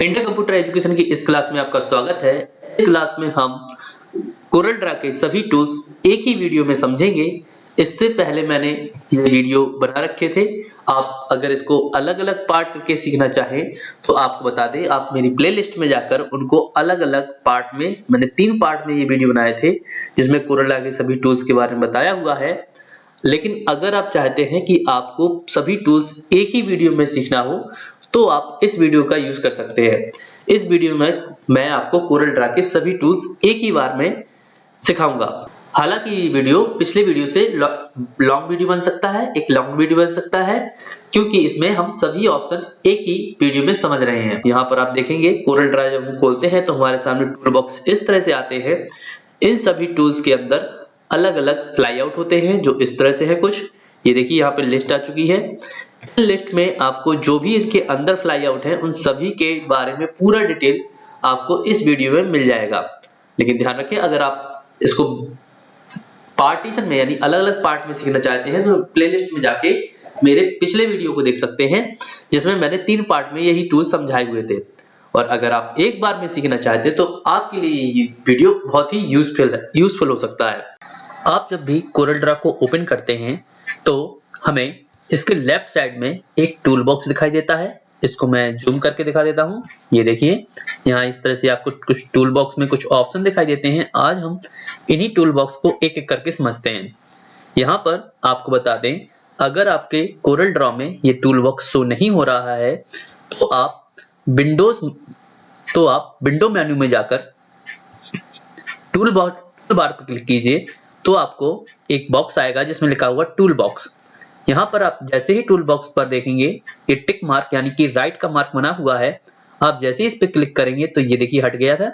Inter computer education की इस class में आपका स्वागत है। इस क्लास में हम कोरल ड्रा के सभी टूल्स एक ही वीडियो में समझेंगे। इससे पहले मैंने ये वीडियो बना रखे थे। आप अगर इसको अलग-अलग पार्ट करके सीखना चाहें तो आपको बता दें, आप मेरी प्लेलिस्ट में जाकर उनको अलग-अलग पार्ट में, मैंने 3 पार्ट में ये वीडियो बनाए थे जिसमें कोरल ड्रा के सभी टूल्स के बारे में बताया हुआ है। लेकिन अगर आप चाहते हैं कि आपको सभी टूल्स एक ही वीडियो में सीखना हो तो आप इस वीडियो का यूज कर सकते हैं। इस वीडियो में मैं आपको कोरल ड्रा के सभी टूल्स एक ही बार में सिखाऊंगा। हालांकि ये वीडियो पिछले वीडियो से लॉन्ग वीडियो बन सकता है, एक लॉन्ग वीडियो बन सकता है, क्योंकि इसमें हम सभी ऑप्शन एक ही वीडियो में समझ रहे हैं। यहाँ पर आप देखेंगे कोरल ड्रा जब हम खोलते हैं तो हमारे सामने टूल बॉक्स इस तरह से आते हैं। इन सभी टूल्स के अंदर अलग-अलग फ्लाई आउट होते हैं जो इस तरह से है कुछ। ये देखिए यहाँ पे लिस्ट आ चुकी है। लिस्ट में आपको जो भी इनके अंदर फ्लाई आउट है उन सभी के बारे में पूरा डिटेल आपको इस वीडियो में मिल जाएगा। लेकिन ध्यान रखें, अगर आप इसको पार्टीशन में यानी अलग-अलग पार्ट में सीखना चाहते हैं तो प्लेलिस्ट में जाके मेरे पिछले वीडियो को देख सकते हैं जिसमें मैंने 3 पार्ट में यही टूल समझाए हुए थे। और अगर आप एक बार में सीखना चाहते हैं तो आपके लिए ये वीडियो बहुत ही यूजफुल हो सकता है। आप जब भी कोरल ड्रा को ओपन करते हैं तो हमें इसके लेफ्ट साइड में एक टूल बॉक्स दिखाई देता है। इसको मैं जूम करके दिखा देता हूं। ये देखिए, यहाँ इस तरह से आपको कुछ टूल बॉक्स में कुछ ऑप्शन दिखाई देते हैं। आज हम इन्हीं टूल बॉक्स को एक एक करके समझते हैं। यहाँ पर आपको बता दें, अगर आपके कोरल ड्रा में ये टूल बॉक्स शो नहीं हो रहा है तो आप विंडो मेन्यू में जाकर टूल बार पर क्लिक कीजिए तो आपको एक बॉक्स आएगा जिसमें लिखा हुआ टूल बॉक्स। यहाँ पर आप जैसे ही टूल बॉक्स पर देखेंगे ये टिक मार्क यानी कि राइट का मार्क बना हुआ है। आप जैसे ही इस पे क्लिक करेंगे तो ये देखिए हट गया था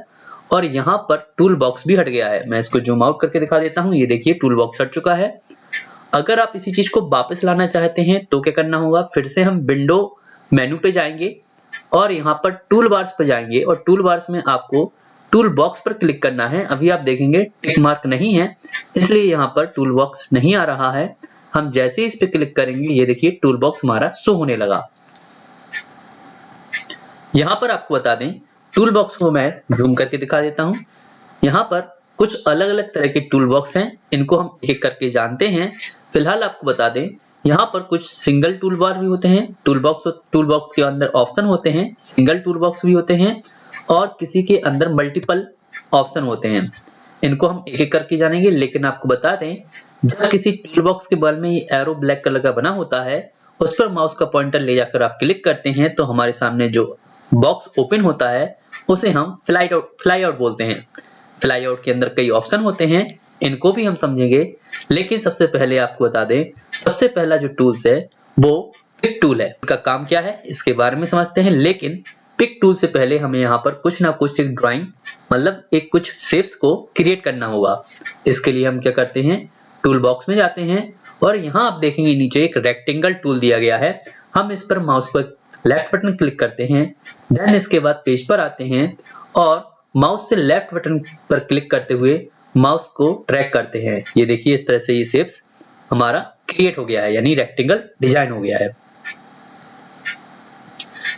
और यहाँ पर टूल बॉक्स भी हट गया है। मैं इसको जूम आउट करके दिखा देता हूँ। ये देखिए टूल बॉक्स हट चुका है। अगर आप इसी चीज को वापस लाना चाहते हैं तो क्या करना होगा, फिर से हम विंडो मेन्यू पे जाएंगे और यहाँ पर टूल बार्स पे जाएंगे और टूल बार्स में आपको टूल बॉक्स पर क्लिक करना है। अभी आप देखेंगे टिक मार्क नहीं है, इसलिए यहाँ पर टूल बॉक्स नहीं आ रहा है। हम जैसे ही इस पे क्लिक करेंगे ये देखिए टूल बॉक्स हमारा शो होने लगा। यहाँ पर आपको बता दें, टूल बॉक्स को मैं जूम करके दिखा देता हूँ। यहाँ पर कुछ अलग-अलग तरह के टूल बॉक्स हैं, इनको हम एक एक करके जानते हैं। फिलहाल आपको बता दें, यहाँ पर कुछ सिंगल टूल बार भी होते हैं। टूल बॉक्स के अंदर ऑप्शन होते हैं, सिंगल टूल बॉक्स भी होते हैं और किसी के अंदर मल्टीपल ऑप्शन होते हैं। इनको हम एक एक करके जानेंगे। लेकिन आपको बता दें, जब किसी टूल बॉक्स के बगल में ये एरो ब्लैक कलर का बना होता है, उस पर माउस का पॉइंटर ले जाकर आप क्लिक करते हैं तो हमारे सामने जो बॉक्स ओपन होता है उसे हम फ्लाई आउट बोलते हैं। फ्लाई आउट के अंदर कई ऑप्शन होते हैं, इनको भी हम समझेंगे। लेकिन सबसे पहले आपको बता दें, सबसे पहला जो टूल्स है वो पिक टूल है। इसका काम क्या है इसके बारे में समझते हैं। लेकिन पिक टूल से पहले हमें यहाँ पर कुछ ना कुछ एक ड्राइंग मतलब एक कुछ शेप्स को क्रिएट करना होगा। इसके लिए हम क्या करते हैं, टूल बॉक्स में जाते हैं और यहाँ आप देखेंगे नीचे एक रेक्टेंगल टूल दिया गया है। हम इस पर माउस पर लेफ्ट बटन क्लिक करते हैं, देन इसके बाद पेज पर आते हैं और माउस से लेफ्ट बटन पर क्लिक करते हुए माउस को ड्रैग करते हैं। ये देखिए इस तरह से ये शेप्स हमारा क्रिएट हो गया है, यानी रेक्टेंगल डिजाइन हो गया है।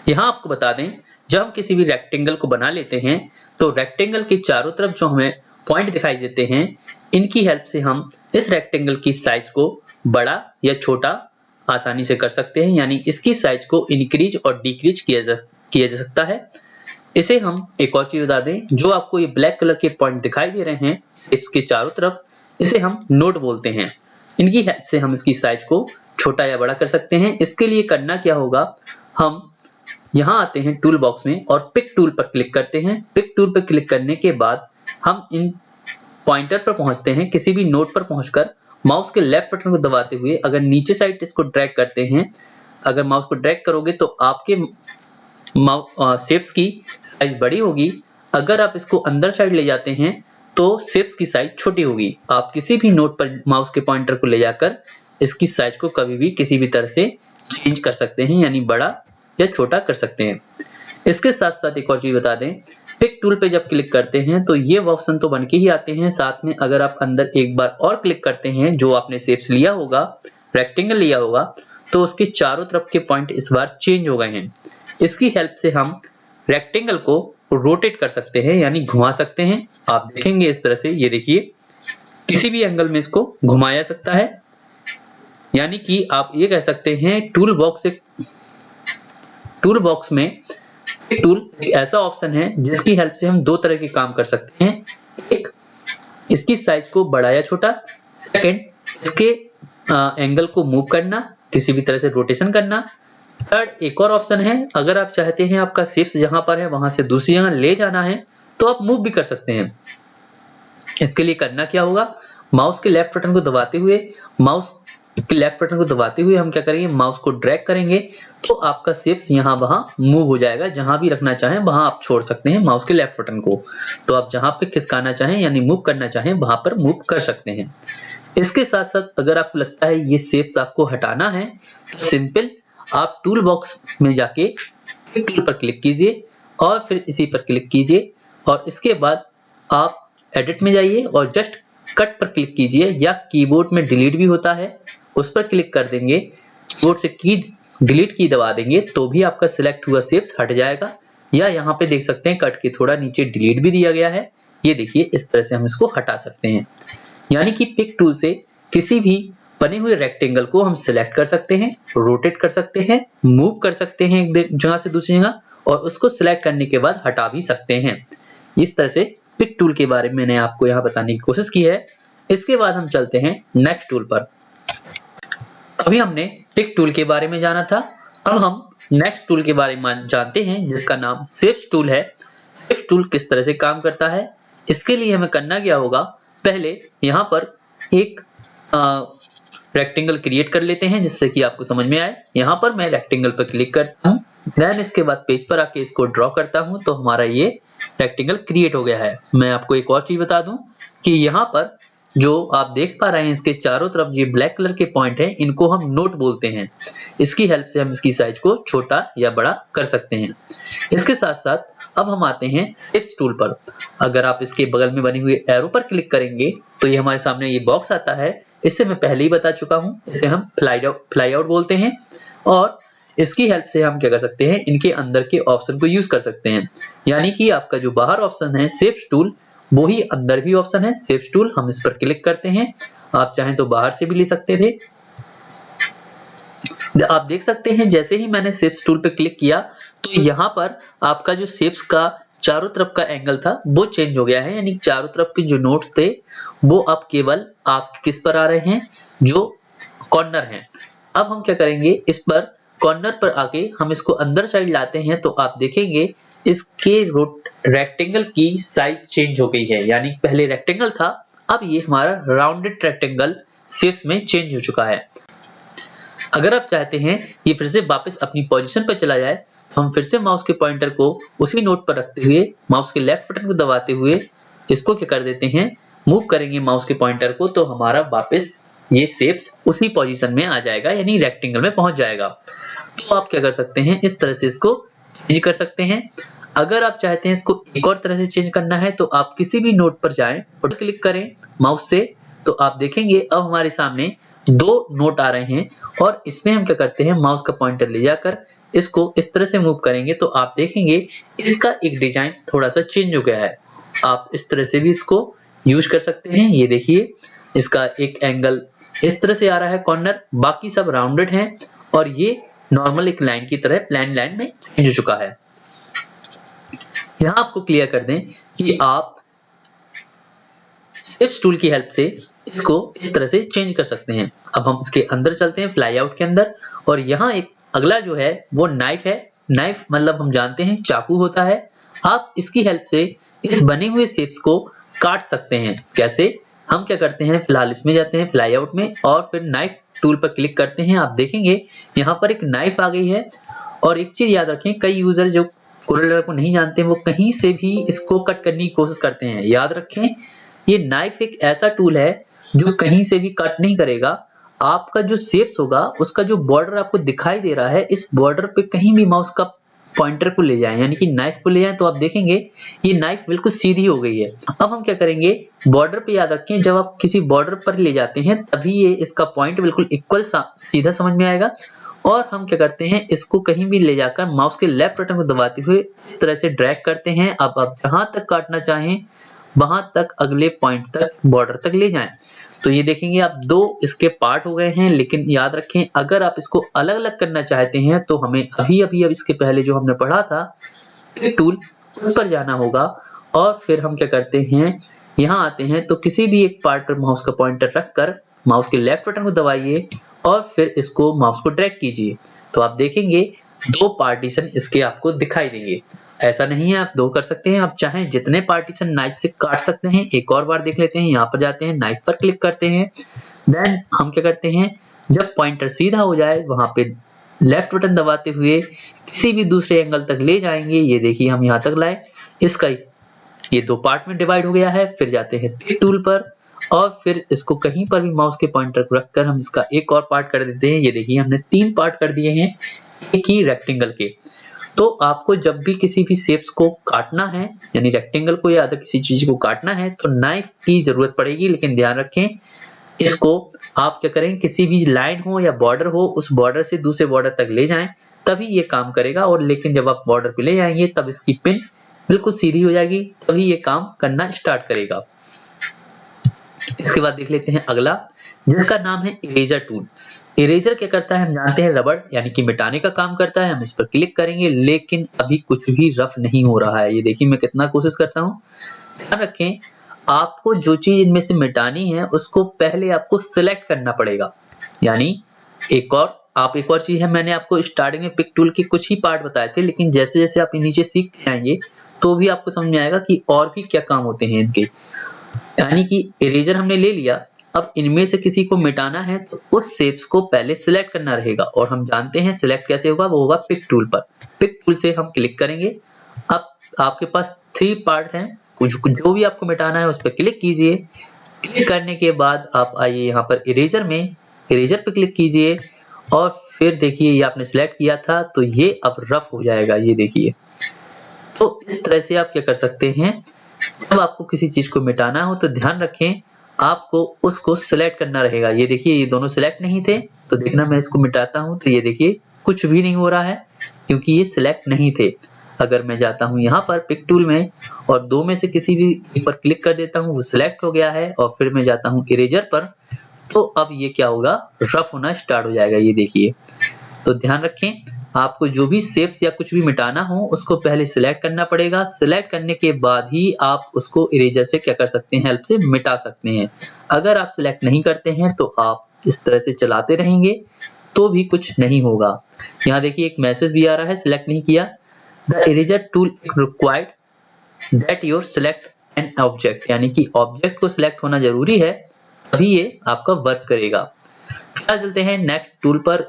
यहाँ आपको बता दें, जब हम किसी भी रेक्टेंगल को बना लेते हैं तो रेक्टेंगल के चारों तरफ जो हमें पॉइंट दिखाई देते हैं, इनकी हेल्प से हम इस रेक्टेंगल की साइज को बड़ा या छोटा आसानी से कर सकते हैं। यानी इसकी साइज को इंक्रीज और डिक्रीज किया जा सकता है। इसे हम एक और चीज बता दें, जो आपको ये ब्लैक कलर के पॉइंट दिखाई दे रहे हैं शेप्स के चारों तरफ, इसे हम नोड बोलते हैं। इनकी हेल्प से हम इसकी साइज को छोटा या बड़ा कर सकते हैं। इसके लिए करना क्या होगा, हम यहाँ आते हैं टूल बॉक्स में और पिक टूल पर क्लिक करते हैं। पिक टूल पर क्लिक करने के बाद हम इन पॉइंटर पर पहुंचते हैं। किसी भी नोड पर पहुंचकर माउस के लेफ्ट बटन को दबाते हुए अगर नीचे साइड इसको ड्रैग करते हैं, अगर माउस को ड्रैग करोगे तो आपके शेप्स की साइज बड़ी होगी। अगर आप इसको अंदर साइड ले जाते हैं तो शेप्स की साइज छोटी होगी। आप किसी भी नोड पर माउस के पॉइंटर को ले जाकर इसकी साइज को कभी भी किसी भी तरह से चेंज कर सकते हैं, यानी बड़ा या छोटा कर सकते हैं। इसके साथ साथ एक और चीज बता दें, पिक टूल पे जब क्लिक करते हैं तो ये ऑप्शन तो बन के ही आते हैं, साथ में अगर आप अंदर एक बार और क्लिक करते हैं, जो आपने शेप्स लिया होगा, रेक्टेंगल लिया होगा, तो उसके चारों तरफ के पॉइंट इस बार चेंज हो गए हैं। इसकी हेल्प से हम रेक्टेंगल को रोटेट कर सकते हैं यानी घुमा सकते हैं। आप देखेंगे इस तरह से, ये देखिए किसी भी एंगल में इसको घुमाया जा सकता है। यानी कि आप ये कह सकते हैं टूल बॉक्स में एक टूल एक ऐसा ऑप्शन है जिसकी हेल्प से हम दो तरह के काम कर सकते हैं। एक, इसकी साइज को बड़ा या छोटा। सेकंड, इसके एंगल को मूव करना, किसी भी तरह से रोटेशन करना। थर्ड, एक और ऑप्शन है, अगर आप चाहते हैं आपका शेप्स जहां पर है वहां से दूसरी जगह ले जाना है तो आप मूव भी कर सकते हैं। इसके लिए करना क्या होगा, माउस के लेफ्ट बटन को दबाते हुए हम क्या करेंगे, माउस को ड्रैग करेंगे तो आपका शेप्स यहाँ वहां मूव हो जाएगा। जहां भी रखना चाहें वहां आप छोड़ सकते हैं माउस के लेफ्ट बटन को। तो आप जहां पे खिसकाना चाहें यानी मूव करना चाहें वहां पर मूव कर सकते हैं। इसके साथ साथ अगर आपको लगता है ये शेप्स आपको हटाना है तो सिंपल आप टूल बॉक्स में जाके टूल पर क्लिक कीजिए और फिर इसी पर क्लिक कीजिए और इसके बाद आप एडिट में जाइए और जस्ट कट पर क्लिक कीजिए, या कीबोर्ड में डिलीट भी होता है उस पर क्लिक कर देंगे, कीबोर्ड से डिलीट की दबा देंगे तो भी आपका सिलेक्ट हुआ शेप्स हट जाएगा। या यहाँ पे देख सकते हैं कट के थोड़ा नीचे डिलीट भी दिया गया है, ये देखिए इस तरह से हम इसको हटा सकते हैं। यानी कि पिक टूल से किसी भी बने हुए रेक्टेंगल को हम सिलेक्ट कर सकते हैं, रोटेट कर सकते हैं, मूव कर सकते हैं एक जगह से दूसरी जगह, और उसको सिलेक्ट करने के बाद हटा भी सकते हैं। इस तरह से पिक टूल के बारे में मैंने आपको यहाँ बताने की कोशिश की है। इसके बाद हम चलते हैं नेक्स्ट टूल पर। अभी हमने पिक टूल के बारे में जाना था, अब हम नेक्स्ट टूल के बारे में जानते हैं जिसका नाम शेप्स टूल है। शेप्स टूल किस तरह से काम करता है, इसके लिए हमें करना क्या होगा, पहले यहाँ पर एक रेक्टेंगल क्रिएट कर लेते हैं जिससे कि आपको समझ में आए। यहाँ पर मैं रेक्टेंगल पर क्लिक करता हूँ, देन इसके बाद पेज पर आके इसको ड्रॉ करता हूँ तो हमारा ये रेक्टेंगल क्रिएट हो गया है। मैं आपको एक और चीज बता दूं कि यहाँ पर जो आप देख पा रहे हैं इसके चारों तरफ ये ब्लैक कलर के पॉइंट हैं, इनको हम नोट बोलते हैं। इसकी हेल्प से हम इसकी साइज को छोटा या बड़ा कर सकते हैं। इसके साथ साथ अब हम आते हैं शेप्स टूल पर। अगर आप इसके बगल में बनी हुई एरो पर क्लिक करेंगे तो ये हमारे सामने ये बॉक्स आता है। इससे मैं पहले ही बता चुका हूँ, इसे हम फ्लाई आउट बोलते हैं और इसकी हेल्प से हम क्या कर सकते हैं, इनके अंदर के ऑप्शन को यूज कर सकते हैं। यानी कि आपका जो बाहर ऑप्शन है शेप्स टूल, वो ही अंदर भी ऑप्शन है शेप्स टूल। हम इस पर क्लिक करते हैं, आप चाहें तो बाहर से भी ले सकते थे। आप देख सकते हैं जैसे ही मैंने शेप्स टूल पे क्लिक किया तो यहाँ पर आपका जो शेप्स का चारों तरफ का एंगल था वो चेंज हो गया है। यानी चारों तरफ के जो नोट्स थे वो अब केवल आप किस पर आ रहे हैं, जो कॉर्नर हैं। अब हम क्या करेंगे, इस पर कॉर्नर पर आके हम इसको अंदर साइड लाते हैं तो आप देखेंगे इसके रेक्टेंगल की साइज चेंज हो गई है। यानी पहले रेक्टेंगल था, अब ये हमारा राउंडेड रेक्टेंगल शेप्स में चेंज हो चुका है। अगर आप चाहते हैं ये फिर से वापस अपनी पोजीशन पर चला जाए तो हम फिर से माउस के पॉइंटर को उसी नोट पर रखते हुए माउस के लेफ्ट बटन को दबाते हुए इसको क्या कर देते हैं, मूव करेंगे माउस के पॉइंटर को तो हमारा वापस ये शेप्स उसी पोजीशन में आ जाएगा, यानी रेक्टेंगल में पहुंच जाएगा। तो आप क्या कर सकते हैं, इस तरह से इसको चेंज कर सकते हैं। अगर आप चाहते हैं इसको एक और तरह से चेंज करना है तो आप किसी भी नोट पर जाएं और क्लिक करें माउस से, तो आप देखेंगे अब हमारे सामने दो नोट आ रहे हैं और इसमें हम क्या करते हैं, माउस का पॉइंटर ले जाकर इसको इस तरह से मूव करेंगे तो आप देखेंगे इसका एक डिजाइन थोड़ा सा चेंज हो गया है। आप इस तरह से भी इसको यूज कर सकते हैं। ये देखिए इसका एक एंगल इस तरह से आ रहा है कॉर्नर, बाकी सब राउंडेड हैं और ये नॉर्मल एक लाइन की तरह प्लेन लाइन में चेंज हो चुका है। यहां आपको क्लियर कर दें कि आप शेप्स टूल की हेल्प से इसको इस तरह से चेंज कर सकते हैं। अब हम इसके अंदर चलते हैं फ्लाई आउट के अंदर, और यहाँ एक अगला जो है वो नाइफ है। नाइफ मतलब हम जानते हैं चाकू होता है। आप इसकी हेल्प से इस बने हुए शेप्स को काट सकते हैं। कैसे, हम क्या करते हैं, फिलहाल इसमें जाते हैं फ्लाई आउट में और फिर नाइफ टूल पर क्लिक करते हैं। आप देखेंगे यहाँ पर एक नाइफ आ गई है। और एक चीज याद रखें, कई यूजर जो कोरल को नहीं जानते वो कहीं से भी इसको कट करने की कोशिश करते हैं। याद रखें ये नाइफ एक ऐसा टूल है जो कहीं से भी कट नहीं करेगा। आपका जो शेप्स होगा उसका जो बॉर्डर आपको दिखाई दे रहा है, इस बॉर्डर पे कहीं भी माउस का पॉइंटर को ले जाएं, यानी कि नाइफ को ले जाएं, तो आप देखेंगे ये नाइफ बिल्कुल सीधी हो गई है। अब हम क्या करेंगे, बॉर्डर पे याद रखें जब आप किसी बॉर्डर पर ले जाते हैं तभी ये इसका पॉइंट बिल्कुल इक्वल सीधा समझ में आएगा। और हम क्या करते हैं, इसको कहीं भी ले जाकर माउस के लेफ्ट बटन को दबाते हुए इस तरह से ड्रैग करते हैं। अब आप जहां तक काटना चाहें वहां तक, अगले पॉइंट तक, बॉर्डर तक ले जाएं। तो ये देखेंगे आप, दो इसके पार्ट हो गए हैं। लेकिन याद रखें, अगर आप इसको अलग अलग करना चाहते हैं तो हमें अभी अब इसके पहले जो हमने पढ़ा था क्लिक टूल, उस पर जाना होगा। और फिर हम क्या करते हैं, यहाँ आते हैं तो किसी भी एक पार्ट पर माउस का पॉइंटर रखकर माउस के लेफ्ट बटन को दबाइए और फिर इसको माउस को ड्रैग कीजिए। तो आप देखेंगे दो पार्टीशन इसके आपको दिखाई देंगे। ऐसा नहीं है, आप दो कर सकते हैं, आप चाहें जितने पार्टीशन नाइफ से काट सकते हैं। एक और बार देख लेते हैं, यहाँ पर जाते हैं, नाइफ पर क्लिक करते हैं। देन हम क्या करते हैं, जब पॉइंटर सीधा हो जाए वहां पे लेफ्ट बटन दबाते हुए किसी भी दूसरे एंगल तक ले जाएंगे। ये देखिए हम यहाँ तक लाए, इसका ये दो पार्ट में डिवाइड हो गया है। फिर जाते हैं क्लिक टूल पर और फिर इसको कहीं पर भी माउस के पॉइंटर को रखकर हम इसका एक और पार्ट कर देते हैं। ये देखिए हमने तीन पार्ट कर दिए हैं एक ही रेक्टेंगल के। तो आपको जब भी किसी भी शेप्स को काटना है, यानी रेक्टेंगल को या अदर किसी चीज को काटना है, तो नाइफ की जरूरत पड़ेगी। लेकिन ध्यान रखें, इसको आप क्या करें, किसी भी लाइन हो या बॉर्डर हो, उस बॉर्डर से दूसरे बॉर्डर तक ले जाएं, तभी ये काम करेगा। और लेकिन जब आप बॉर्डर पे ले जाएंगे तब इसकी पिन बिल्कुल सीधी हो जाएगी, तभी ये काम करना स्टार्ट करेगा। इसके बाद देख लेते हैं अगला, जिसका नाम है इरेजर टूल। इरेजर क्या करता है हम जानते हैं, रबड़ यानी कि मिटाने का काम करता है। हम इस पर क्लिक करेंगे लेकिन अभी कुछ भी रफ नहीं हो रहा है। ये देखिए मैं कितना कोशिश करता हूँ। ध्यान रखें, आपको जो चीज इनमें से मिटानी है उसको पहले आपको सिलेक्ट करना पड़ेगा। यानी एक और चीज है, मैंने आपको स्टार्टिंग में पिक टूल के कुछ ही पार्ट बताए थे, लेकिन जैसे जैसे आप नीचे सीखते जाएंगे तो भी आपको समझ में आएगा कि और भी क्या काम होते हैं इनके। यानी कि इरेजर हमने ले लिया, अब इनमें से किसी को मिटाना है तो उस शेप्स को पहले सिलेक्ट करना रहेगा। और हम जानते हैं सिलेक्ट कैसे होगा, वो होगा पिक टूल पर। पिक टूल से हम क्लिक करेंगे। अब आपके पास 3 पार्ट हैं, जो भी आपको मिटाना है उस पर क्लिक कीजिए। क्लिक करने के बाद आप आइए यहाँ पर इरेजर में, इरेजर पर क्लिक कीजिए और फिर देखिए ये आपने सिलेक्ट किया था तो ये अब रफ हो जाएगा। ये देखिए, तो इस तरह से आप क्या कर सकते हैं, जब आपको किसी चीज को मिटाना हो तो ध्यान रखें आपको उसको सिलेक्ट करना रहेगा। ये देखिए ये दोनों सिलेक्ट नहीं थे, तो देखना मैं इसको मिटाता हूं तो ये देखिए कुछ भी नहीं हो रहा है क्योंकि ये सिलेक्ट नहीं थे। अगर मैं जाता हूं यहाँ पर पिक टूल में और दो में से किसी भी एक पर क्लिक कर देता हूं, वो सिलेक्ट हो गया है। और फिर मैं जाता हूं इरेजर पर, तो अब ये क्या होगा, रफ होना स्टार्ट हो जाएगा। ये देखिए, तो ध्यान रखें आपको जो भी शेप्स या कुछ भी मिटाना हो उसको पहले सिलेक्ट करना पड़ेगा। सिलेक्ट करने के बाद ही आप उसको इरेजर से क्या कर सकते हैं, हेल्प से मिटा सकते हैं। अगर आप सिलेक्ट नहीं करते हैं तो आप इस तरह से चलाते रहेंगे तो भी कुछ नहीं होगा। यहाँ देखिए एक मैसेज भी आ रहा है, सिलेक्ट नहीं किया, the eraser tool required that your select an object, यानी कि ऑब्जेक्ट को सिलेक्ट होना जरूरी है तभी ये आपका वर्क करेगा। फिर चलते हैं नेक्स्ट टूल पर।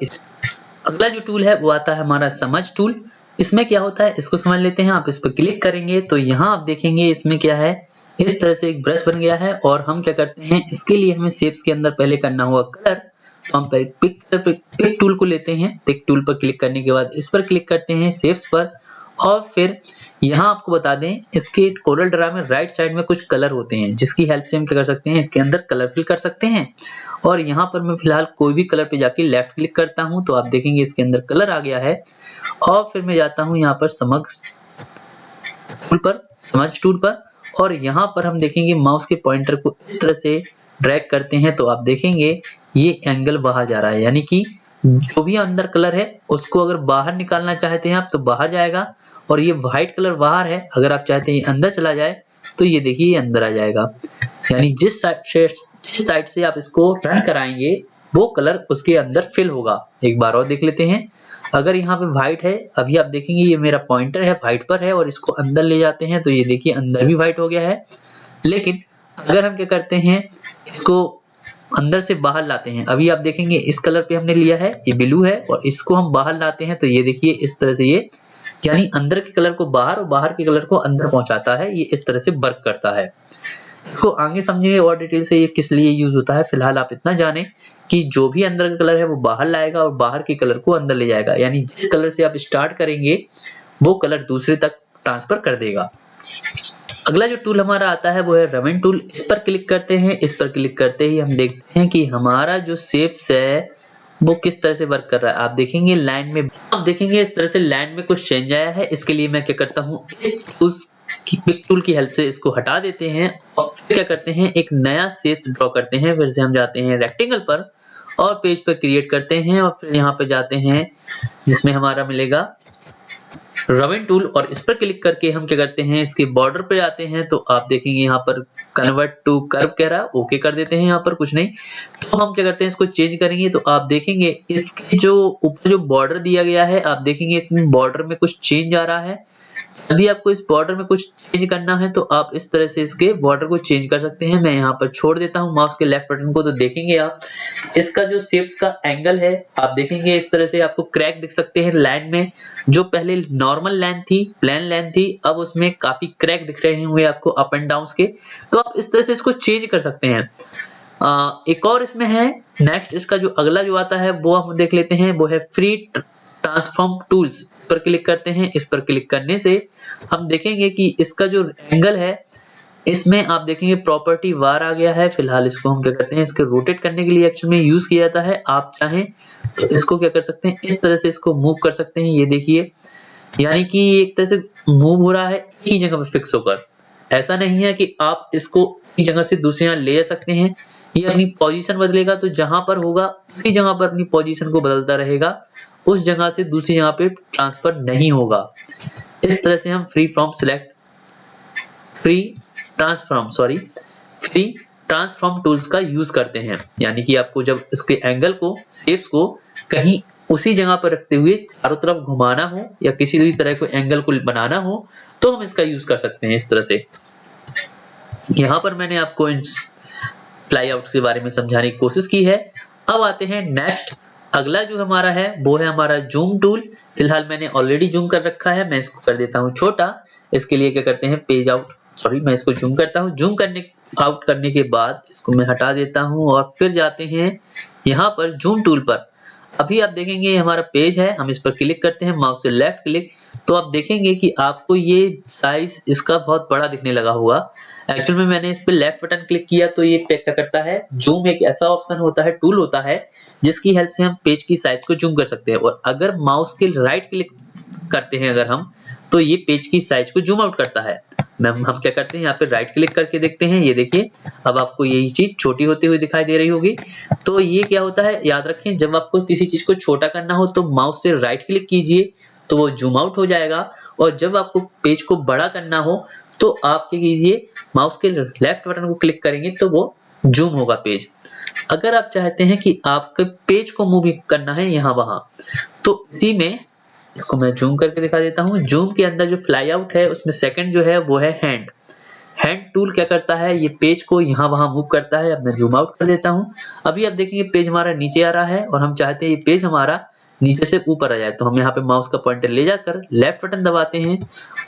अगला जो टूल है वो आता है हमारा समझ टूल। इसमें क्या होता है इसको समझ लेते हैं। आप इस पर क्लिक करेंगे तो यहाँ आप देखेंगे इसमें क्या है, इस तरह से एक ब्रश बन गया है। और हम क्या करते हैं, इसके लिए हमें शेप्स के अंदर पहले करना होगा कलर। तो हम पिक टूल को लेते हैं, पिक टूल पर क्लिक करने के बाद इस पर क्लिक करते हैं शेप्स पर। और फिर यहाँ आपको बता दें, इसके कोरल ड्रा में राइट साइड में कुछ कलर होते हैं जिसकी हेल्प से हम क्या कर सकते हैं, इसके अंदर कलर फिल कर सकते हैं। और यहाँ पर मैं फिलहाल कोई भी कलर पे जाके लेफ्ट क्लिक करता हूँ तो आप देखेंगे इसके अंदर कलर आ गया है। और फिर मैं जाता हूँ यहाँ पर समझ टूल पर और यहाँ पर हम देखेंगे माउस के पॉइंटर को इस तरह से ड्रैग करते हैं तो आप देखेंगे ये एंगल बाहर जा रहा है। यानी कि जो भी अंदर कलर है उसको अगर बाहर निकालना चाहते हैं आप तो बाहर जाएगा, और ये व्हाइट कलर बाहर है, अगर आप चाहते हैं अंदर चला जाए तो ये देखिए ये अंदर आ जाएगा। यानी जिस साइड से आप इसको रन कराएंगे वो कलर उसके अंदर फिल होगा। एक बार और देख लेते हैं, अगर यहाँ पे व्हाइट है, अभी आप देखेंगे ये मेरा पॉइंटर है व्हाइट पर है और इसको अंदर ले जाते हैं तो ये देखिए अंदर भी व्हाइट हो गया है। लेकिन अगर हम क्या करते हैं, इसको अंदर से बाहर लाते हैं, अभी आप देखेंगे इस कलर पे हमने लिया है, ये ब्लू है, और इसको हम बाहर लाते हैं तो ये देखिए इस तरह से ये, यानी अंदर के कलर को बाहर और बाहर के कलर को अंदर पहुंचाता है। ये इस तरह से वर्क करता है। इसको आगे समझेंगे और डिटेल से ये किस लिए यूज होता है। फिलहाल आप इतना जाने कि जो भी अंदर का कलर है वो बाहर लाएगा और बाहर के कलर को अंदर ले जाएगा। यानी जिस कलर से आप स्टार्ट करेंगे वो कलर दूसरे तक ट्रांसफर कर देगा। अगला जो टूल हमारा आता है वो है रमेन टूल। इस पर क्लिक करते हैं, इस पर क्लिक करते ही हम देखते हैं कि हमारा जो शेप्स है वो किस तरह से वर्क कर रहा है। आप देखेंगे लाइन में, आप देखेंगे इस तरह से लाइन में कुछ चेंज आया है। इसके लिए मैं क्या करता हूँ, इस टूल्स की पिक टूल की हेल्प से इसको हटा देते हैं और फिर क्या करते हैं, एक नया शेप ड्रॉ करते हैं। फिर से हम जाते हैं रेक्टेंगल पर और पेज पर क्रिएट करते हैं और फिर यहाँ पे जाते हैं जिसमें हमारा मिलेगा रविन टूल और इस पर क्लिक करके हम क्या करते हैं, इसके बॉर्डर पे आते हैं तो आप देखेंगे यहाँ पर कन्वर्ट टू कर्व कह रहा है, ओके कर देते हैं। यहाँ पर कुछ नहीं, तो हम क्या करते हैं, इसको चेंज करेंगे तो आप देखेंगे इसके जो ऊपर जो बॉर्डर दिया गया है, आप देखेंगे इसमें बॉर्डर में कुछ चेंज आ रहा है। अभी आपको इस बॉर्डर में कुछ चेंज करना है तो आप इस तरह से इसके बॉर्डर को चेंज कर सकते हैं। मैं यहाँ पर छोड़ देता हूँ माउस के लेफ्ट बटन को, तो देखेंगे आप इसका जो शेप्स का एंगल है, आप देखेंगे इस तरह से आपको क्रैक दिख सकते हैं लाइन में। जो पहले नॉर्मल लाइन थी, प्लेन लाइन थी, अब उसमें काफी क्रैक दिख रहे होंगे आपको अप एंड डाउन के। तो आप इस तरह से इसको चेंज कर सकते हैं। एक और इसमें है नेक्स्ट, इसका जो अगला जो आता है वो हम देख लेते हैं, वो है फ्री ट्रांसफॉर्म टूल्स पर क्लिक करते हैं। इस पर क्लिक करने से हम देखेंगे कि इसका जो एंगल है, इसमें आप देखेंगे प्रॉपर्टी वार आ गया है। फिलहाल इसको हम क्या करते हैं, इसके रोटेट करने के लिए एक्चुअल में यूज किया जाता है। आप चाहें तो इसको क्या कर सकते हैं, इस तरह से इसको मूव कर सकते हैं। ये देखिए, यानी कि एक तरह से मूव हो रहा है एक ही जगह पर फिक्स होकर। ऐसा नहीं है कि आप इसको एक जगह से दूसरी जगह ले जा सकते हैं। ये अपनी पोजीशन बदलेगा तो जहां पर होगा उसी जगह पर अपनी पोजीशन को बदलता रहेगा, उस जगह से दूसरी जगह पे ट्रांसफर नहीं होगा। इस तरह से हम फ्री ट्रांसफॉर्म टूल्स का यूज करते हैं। यानी कि आपको जब इसके एंगल को, शेप्स को कहीं उसी जगह पर रखते हुए चारों तरफ घुमाना हो या किसी भी तरह को एंगल को बनाना हो तो हम इसका यूज कर सकते हैं इस तरह से। यहाँ पर मैंने आपको इन फ्लाई आउट के बारे में समझाने की कोशिश की है। अब आते हैं नेक्स्ट, अगला जो हमारा है वो है हमारा जूम टूल। फिलहाल मैंने ऑलरेडी जूम कर रखा है, मैं इसको कर देता हूँ छोटा। इसके लिए क्या करते हैं, पेज आउट, सॉरी मैं इसको जूम करता हूँ। जूम करने आउट करने के बाद इसको मैं हटा देता हूँ और फिर जाते हैं यहाँ पर जूम टूल पर। अभी आप देखेंगे हमारा पेज है, हम इस पर क्लिक करते हैं माउस से लेफ्ट क्लिक, तो आप देखेंगे कि आपको ये साइज इसका बहुत बड़ा दिखने लगा होगा। एक्चुअल में मैंने इस पे लेफ्ट बटन क्लिक किया तो ये क्या करता है, जूम एक ऐसा ऑप्शन होता है, टूल होता है जिसकी हेल्प से हम पेज की साइज को जूम कर सकते हैं। और अगर माउस के राइट क्लिक करते हैं अगर हम, तो ये पेज की साइज को जूम आउट करता है। हम क्या करते हैं, यहाँ पे राइट क्लिक करके देखते हैं। ये देखिए, अब आपको यही चीज छोटी होती हुई दिखाई दे रही होगी। तो ये क्या होता है, याद रखें, जब आपको किसी चीज को छोटा करना हो तो माउस से राइट क्लिक कीजिए तो वो जूम आउट हो जाएगा। और जब आपको पेज को बड़ा करना हो तो आप क्या कीजिए, माउस के लेफ्ट बटन को क्लिक करेंगे तो वो जूम होगा पेज। अगर आप चाहते हैं कि आपके पेज को मूव करना है यहाँ वहां, तो इसी में इसको मैं जूम करके दिखा देता हूँ। जूम के अंदर जो फ्लाई आउट है उसमें सेकंड जो है वो है हैंड टूल क्या करता है, ये पेज को यहाँ वहां मूव करता है। अब मैं जूम आउट कर देता हूँ। अभी आप देखेंगे पेज हमारा नीचे आ रहा है और हम चाहते हैं ये पेज हमारा नीचे से ऊपर आ जाए, तो हम यहाँ पे माउस का पॉइंटर ले जाकर लेफ्ट बटन दबाते हैं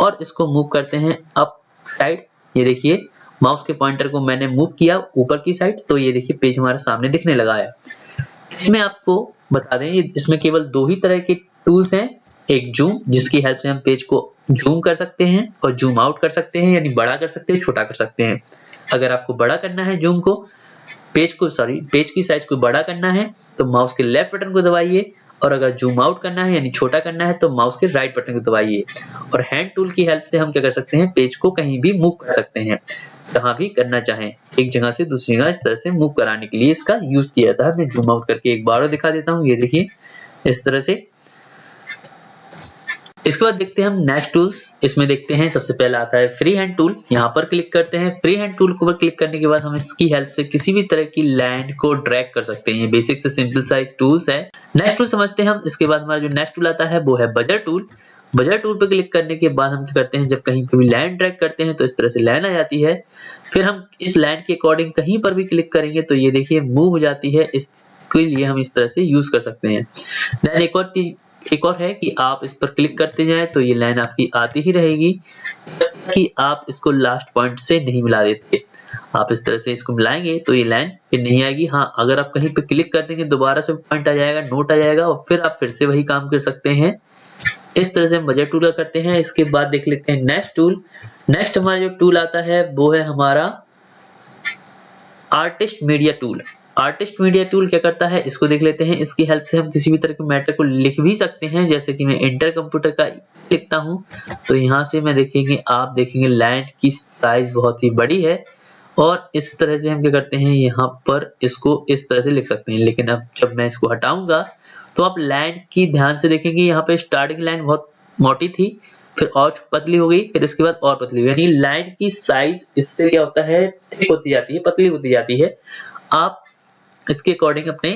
और इसको मूव करते हैं अप साइड। ये देखिए, माउस के पॉइंटर को मैंने मूव किया ऊपर की साइड, तो ये देखिए पेज हमारे सामने दिखने लगा है। इसमें आपको बता दें, इसमें केवल दो ही तरह के टूल्स हैं। एक जूम, जिसकी हेल्प से हम पेज को जूम कर सकते हैं और जूम आउट कर सकते हैं, यानी बड़ा कर सकते हैं, छोटा कर सकते हैं। अगर आपको बड़ा करना है जूम को, पेज की साइज को बड़ा करना है तो माउस के लेफ्ट बटन को दबाइए, और अगर जूम आउट करना है यानी छोटा करना है तो माउस के राइट बटन को दबाइए। और हैंड टूल की हेल्प से हम क्या कर सकते हैं, पेज को कहीं भी मूव कर सकते हैं, जहां भी करना चाहें, एक जगह से दूसरी जगह इस तरह से मूव कराने के लिए इसका यूज किया जाता है। मैं जूम आउट करके एक बार और दिखा देता हूँ। ये देखिए इस तरह से। इसके बाद देखते हैं हम नेक्स्ट टूल्स। इसमें देखते हैं सबसे पहला आता है फ्री हैंड टूल। यहाँ पर क्लिक करते हैं। फ्री हैंड टूल को क्लिक करने के बाद हम इसकी हेल्प से किसी भी तरह की लाइन को ड्रैग कर सकते हैं। ये बेसिक से सिंपल सा एक टूल्स है। नेक्स्ट टूल समझते हैं हम। इसके बाद हमारा जो नेक्स्ट टूल आता है वो है बजर टूल। बजर टूल पर क्लिक करने के बाद हम क्या करते हैं, जब कहीं पे भी लाइन ड्रैग करते हैं तो इस तरह से लाइन आ जाती है। फिर हम इस लाइन के अकॉर्डिंग कहीं पर भी क्लिक करेंगे तो ये देखिए मूव हो जाती है। इसके लिए हम इस तरह से यूज कर सकते हैं। देन एक और है कि आप इस पर क्लिक करते जाएं तो ये लाइन आपकी आती ही रहेगी जब तक कि आप इसको लास्ट पॉइंट से नहीं मिला देते। आप इस तरह से इसको मिलाएंगे तो ये लाइन फिर नहीं आएगी। हाँ, अगर आप कहीं पे क्लिक कर देंगे दोबारा से पॉइंट आ जाएगा, नोट आ जाएगा और फिर आप फिर से वही काम कर सकते हैं। इस तरह से हम बजट टूल करते हैं। इसके बाद देख लेते हैं नेक्स्ट टूल। नेक्स्ट हमारा जो टूल आता है वो है हमारा artist media tool. Artist media tool क्या करता है इसको देख लेते हैं। इसकी हेल्प से हम किसी भी तरह के मैटर को लिख भी सकते हैं, जैसे कि मैं इंटर कंप्यूटर का लिखता हूं तो यहाँ से मैं देखेंगे, आप देखेंगे लैंड की साइज बहुत ही बड़ी है और इस तरह से हम क्या करते हैं यहाँ पर इसको इस तरह से लिख सकते हैं। लेकिन अब जब मैं इसको हटाऊंगा तो आप लैंड की ध्यान से देखेंगे, यहाँ पे स्टार्टिंग लाइन बहुत मोटी थी, फिर और पतली हो गई, फिर इसके बाद और पतली, यानी लाइन की साइज इससे क्या होता है थिक होती जाती है, पतली होती जाती है। आप इसके अकॉर्डिंग अपने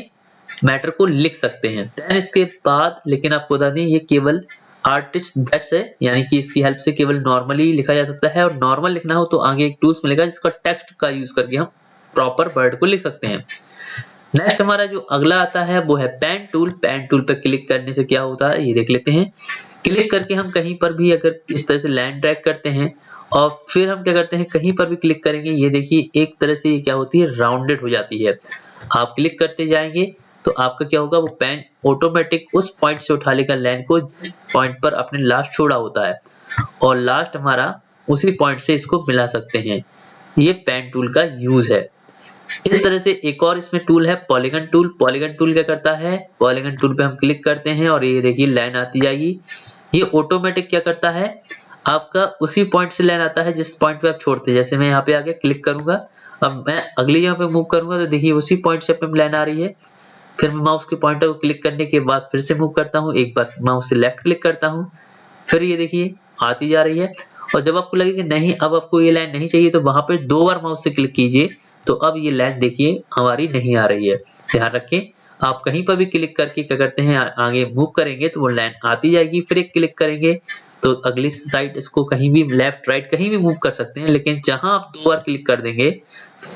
मैटर को लिख सकते हैं। देन इसके बाद लेकिन आपको बता दें ये केवल आर्टिस्ट दैट्स है, यानी कि इसकी हेल्प से केवल नॉर्मली लिखा जा सकता है, और नॉर्मल लिखना हो तो आगे एक टूल्स मिलेगा जिसका टेक्स्ट का यूज करके हम प्रॉपर वर्ड को लिख सकते हैं। नेक्स्ट हमारा जो अगला आता है वो है पेन टूल। पेन टूल पर क्लिक करने से क्या होता है ये देख लेते हैं। क्लिक करके हम कहीं पर भी अगर इस तरह से लाइन ड्रैग करते हैं और फिर हम क्या करते हैं कहीं पर भी क्लिक करेंगे, ये देखिए एक तरह से ये क्या होती है राउंडेड हो जाती है। आप क्लिक करते जाएंगे तो आपका क्या होगा, वो पेन ऑटोमेटिक उस पॉइंट से उठा लेगा लाइन को जिस पॉइंट पर आपने लास्ट छोड़ा होता है, और लास्ट हमारा उसी पॉइंट से इसको मिला सकते हैं। ये पेन टूल का यूज है। इस तरह से एक और इसमें टूल है पॉलीगन टूल। पॉलीगन टूल क्या करता है, पॉलीगन टूल पे हम क्लिक करते हैं और ये देखिए लाइन आती जाएगी। ये ऑटोमेटिक क्या करता है, आपका उसी पॉइंट से लाइन आता है जिस पॉइंट पे आप छोड़ते हैं। जैसे मैं यहाँ पे आगे क्लिक करूंगा, अब मैं अगली यहाँ पे मूव करूंगा तो देखिए उसी पॉइंट से अपनी लाइन आ रही है। फिर मैं माउस के पॉइंटर को क्लिक करने के बाद फिर से मूव करता हूँ, एक बार माउस से लेफ्ट क्लिक करता हूँ, फिर ये देखिए आती जा रही है। और जब आपको लगे कि नहीं अब आपको ये लाइन नहीं चाहिए तो वहां पे 2 बार माउस से क्लिक कीजिए, तो अब ये लाइन देखिए हमारी नहीं आ रही है। ध्यान रखें, आप कहीं पर भी क्लिक करके क्या करते हैं आगे मूव करेंगे तो वो लाइन आती जाएगी, फिर एक क्लिक करेंगे तो अगली साइड इसको कहीं भी लेफ्ट राइट कहीं भी मूव कर सकते हैं। लेकिन जहां आप 2 बार क्लिक कर देंगे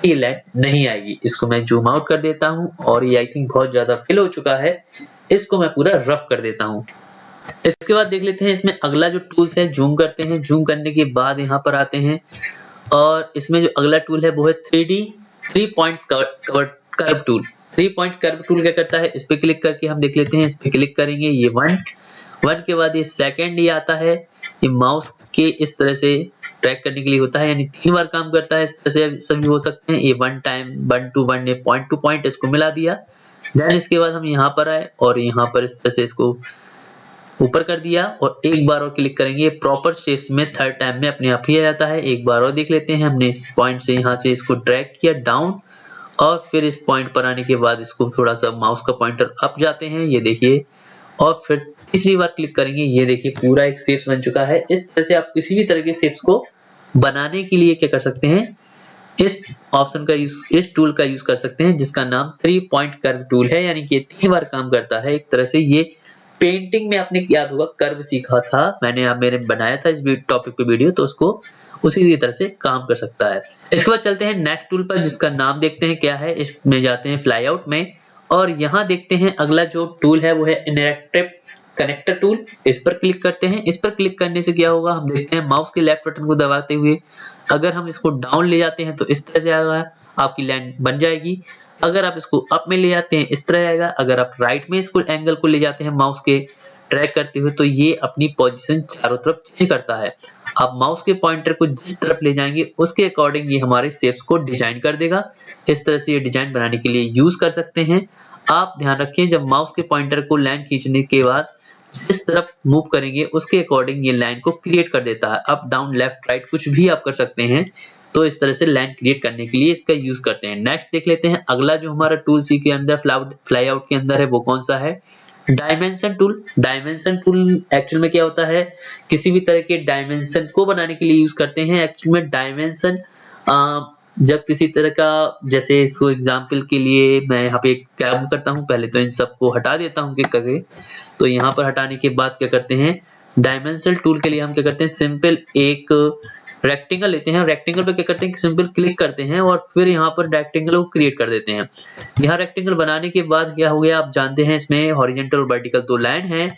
ये लाइन नहीं आएगी। इसको मैं जूम आउट कर देता हूं और ये आई थिंक बहुत ज्यादा फिल हो चुका है, इसको मैं पूरा रफ कर देता हूं। इसके बाद देख लेते हैं इसमें अगला जो टूल्स है, जूम करते हैं। जूम करने के बाद यहाँ पर आते हैं और इसमें जो अगला टूल है वो है 3D 3 point curve tool. 3 point curve tool क्या करता है, इस पे क्लिक करके हम देख लेते हैं। इस पे क्लिक करेंगे, ये 1 के बाद ये सेकंड ये आता है, ये माउस के इस तरह से ट्रैक करने के लिए होता है, यानी 3 बार काम करता है। इस तरह से सभी हो सकते हैं। ये 1 टाइम 1 to 1 ने पॉइंट टू पॉइंट इसको मिला दिया। देन इसके बाद हम यहाँ पर आए और यहाँ पर इस तरह से इसको ऊपर कर दिया और एक बार और क्लिक करेंगे, प्रॉपर शेप्स में थर्ड टाइम में अपने आप ही आ जाता है। एक बार और देख लेते हैं। हमने इस पॉइंट से यहाँ से इसको ड्रैग किया डाउन और फिर इस पॉइंट पर आने के बाद इसको थोड़ा सा माउस का पॉइंटर अप जाते हैं, ये देखिए, और फिर तीसरी बार क्लिक करेंगे, ये देखिए पूरा एक शेप्स बन चुका है। इस तरह से आप किसी भी तरह के शेप्स को बनाने के लिए क्या कर सकते हैं, इस ऑप्शन का यूज, इस टूल का यूज कर सकते हैं जिसका नाम 3 पॉइंट कर्व टूल है, यानी कि 3 बार काम करता है। एक तरह से ये पेंटिंग में आपने याद होगा कर्व सीखा था मैंने बनाया था इस टॉपिक पे वीडियो, तो उसको उसी तरह से काम कर सकता है। इसके बाद चलते हैं नेक्स्ट टूल पर जिसका नाम देखते हैं क्या है। इसमें जाते हैं फ्लाई आउट में और यहाँ देखते हैं अगला जो टूल है वो है इंटरैक्टिव कनेक्टर टूल। इस पर क्लिक करते हैं। इस पर क्लिक करने से क्या होगा, हम देखते हैं माउस के लेफ्ट बटन को दबाते हुए अगर हम इसको डाउन ले जाते हैं तो इस तरह से आएगा, आपकी लाइन बन जाएगी। अगर आप इसको अप में ले जाते हैं इस तरह आएगा। अगर आप राइट में इसको एंगल को ले जाते हैं माउस के ट्रैक करते हुए तो ये अपनी पोजीशन चारों तरफ चेंज करता है। आप माउस के पॉइंटर को जिस तरफ ले जाएंगे उसके अकॉर्डिंग ये हमारे शेप्स को डिजाइन कर देगा। इस तरह से ये डिजाइन बनाने के लिए यूज कर सकते हैं। आप ध्यान रखें, जब माउस के पॉइंटर को लाइन खींचने के बाद जिस तरफ मूव करेंगे उसके अकॉर्डिंग ये लाइन को क्रिएट कर देता है। अप डाउन लेफ्ट राइट कुछ भी आप कर सकते हैं। तो इस तरह से लाइन क्रिएट करने के लिए इसका यूज करते हैं। नेक्स्ट देख लेते हैं अगला जो हमारा टूल सी के अंदर फ्लाई आउट के अंदर है वो कौन सा है, dimension tool. Dimension tool actual में क्या होता है, किसी भी तरह के डायमेंशन को बनाने के लिए यूज करते हैं। एक्चुअल में डायमेंशन जब किसी तरह का, जैसे इसको एग्जांपल के लिए मैं यहाँ पे क्या करता हूँ, पहले तो इन सबको हटा देता हूँ क्लिक करके। तो यहाँ पर हटाने के बाद क्या करते हैं, डायमेंशन टूल के लिए हम क्या करते हैं, सिंपल एक रेक्टेंगल लेते हैं। रेक्टेंगल पे क्या करते हैं, सिंपल क्लिक करते हैं और फिर यहाँ पर रेक्टेंगल को क्रिएट कर देते हैं। यहाँ रेक्टेंगल बनाने के बाद क्या हो गया, आप जानते हैं इसमें हॉरिजॉन्टल और वर्टिकल 2 लाइन है।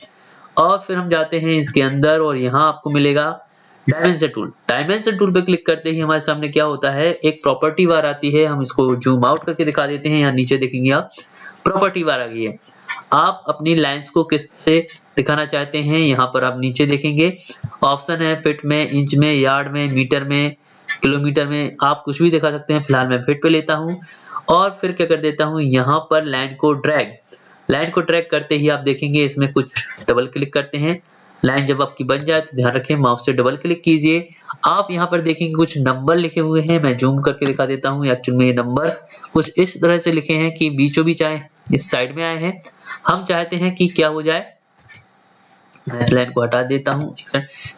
और फिर हम जाते हैं इसके अंदर और यहाँ आपको मिलेगा डायमेंशन टूल। डायमेंशन टूल पे क्लिक करते ही हमारे सामने क्या होता है, एक प्रॉपर्टी बार आती है। हम इसको जूम आउट करके दिखा देते हैं। यहाँ नीचे देखेंगे आप प्रॉपर्टी बार आ गई है। आप अपनी लाइंस को किस से दिखाना चाहते हैं, यहाँ पर आप नीचे देखेंगे ऑप्शन है फीट में, इंच में, यार्ड में, मीटर में, किलोमीटर में, आप कुछ भी दिखा सकते हैं। फिलहाल मैं फीट पे लेता हूँ और फिर क्या कर देता हूँ, यहाँ पर लाइन को ड्रैग करते ही आप देखेंगे इसमें कुछ डबल क्लिक करते हैं। लाइन जब आपकी बन जाए तो ध्यान रखें माउस से डबल क्लिक कीजिए। आप यहाँ पर देखेंगे कुछ नंबर लिखे हुए हैं, मैं जूम करके दिखा देता हूँ। एक्चुअली में ये नंबर कुछ इस तरह से लिखे हैं कि बीचों बीच आए, इस साइड में आए हैं। हम चाहते हैं कि क्या हो जाए, मैं इस लाइन को हटा देता हूँ।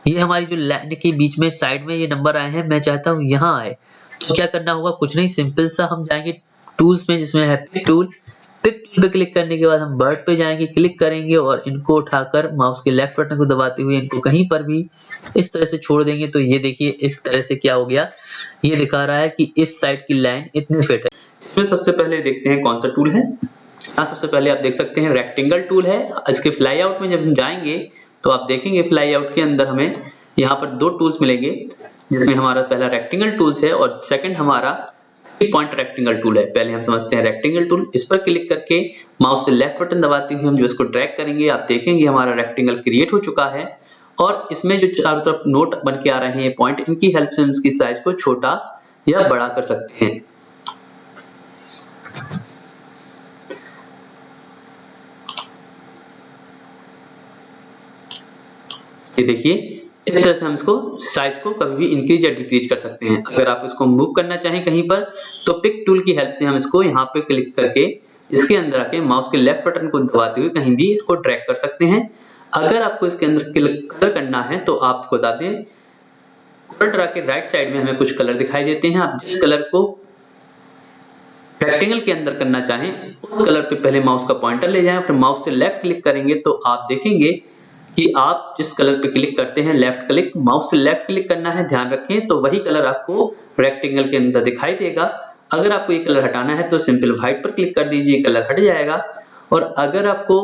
ये हमारी जो लाइन के बीच में साइड में ये नंबर आए हैं, मैं चाहता हूँ यहाँ आए। तो क्या करना होगा, कुछ नहीं, सिंपल सा हम जाएंगे टूल्स में जिसमें है पिक टूल पे क्लिक करने के बाद हम बर्ड पे जाएंगे, क्लिक करेंगे और इनको उठाकर माउस के लेफ्ट बटन को दबाते हुए इनको कहीं पर भी इस तरह से छोड़ देंगे। तो ये देखिए इस तरह से क्या हो गया, ये दिखा रहा है कि इस साइड की लाइन इतनी फिट है। इसमें सबसे पहले देखते हैं कौन सा टूल है। सबसे पहले आप देख सकते हैं रेक्टेंगल टूल है। इसके फ्लाई आउट में जब हम जाएंगे तो आप देखेंगे फ्लाई आउट के अंदर हमें यहाँ पर दो टूल्स मिलेंगे, जिसमें हमारा पहला रेक्टेंगल टूल्स है और सेकंड हमारा पॉइंट रेक्टेंगल टूल है। पहले हम समझते हैं रेक्टेंगल टूल। इस पर क्लिक करके माउस से लेफ्ट बटन दबाते हुए हम जो इसको ड्रैग करेंगे, आप देखेंगे हमारा रेक्टेंगल क्रिएट हो चुका है। और इसमें जो चारों तरफ नोट बन के आ रहे हैं पॉइंट, इनकी हेल्प से हम इसकी साइज को छोटा या बड़ा कर सकते हैं। ये देखिए इस तरह से हम इसको साइज को कभी भी इंक्रीज या डिक्रीज कर सकते हैं। अगर आप इसको मूव करना चाहें कहीं पर तो पिक टूल की हेल्प से हम इसको यहाँ पे क्लिक करके इसके अंदर आके माउस के लेफ्ट बटन को दबाते हुए कहीं भी इसको ड्रैग कर सकते हैं। अगर आपको इसके अंदर कलर करना है तो आपको बता दें, कोरल के राइट साइड में हमें कुछ कलर दिखाई देते हैं। आप जिस कलर को रेक्टेंगल के अंदर करना चाहें उस कलर पे पहले माउस का पॉइंटर ले जाएं, फिर माउस से लेफ्ट क्लिक करेंगे तो आप देखेंगे कि आप जिस कलर पे क्लिक करते हैं, लेफ्ट क्लिक, माउस से लेफ्ट क्लिक करना है, ध्यान रखें, तो वही कलर आपको रेक्टेंगल के अंदर दिखाई देगा। अगर आपको ये कलर हटाना है तो सिंपल व्हाइट पर क्लिक कर दीजिए, कलर हट जाएगा। और अगर आपको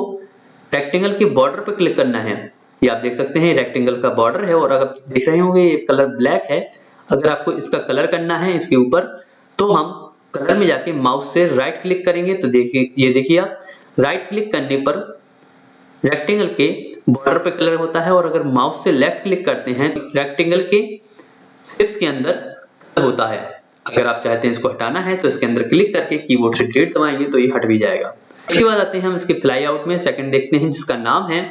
रेक्टेंगल के बॉर्डर पर क्लिक करना है, ये आप देख सकते हैं रेक्टेंगल का बॉर्डर है और अगर देख रहे होंगे ये कलर ब्लैक है। अगर आपको इसका कलर करना है इसके ऊपर तो हम कलर में जाके माउस से राइट क्लिक करेंगे तो देखिए, ये देखिए आप राइट क्लिक करने पर रेक्टेंगल के बॉर्डर पे कलर होता है और अगर माउस से लेफ्ट क्लिक करते हैं तो रेक्टेंगल के स्ट्रिप्स के अंदर कलर होता है। अगर आप चाहते हैं इसको हटाना है तो इसके अंदर क्लिक करके कीबोर्ड से डिलीट दबाएंगे तो ये हट भी जाएगा। इसके बाद आते हैं हम इसके फ्लाई आउट में, सेकंड देखते हैं जिसका नाम है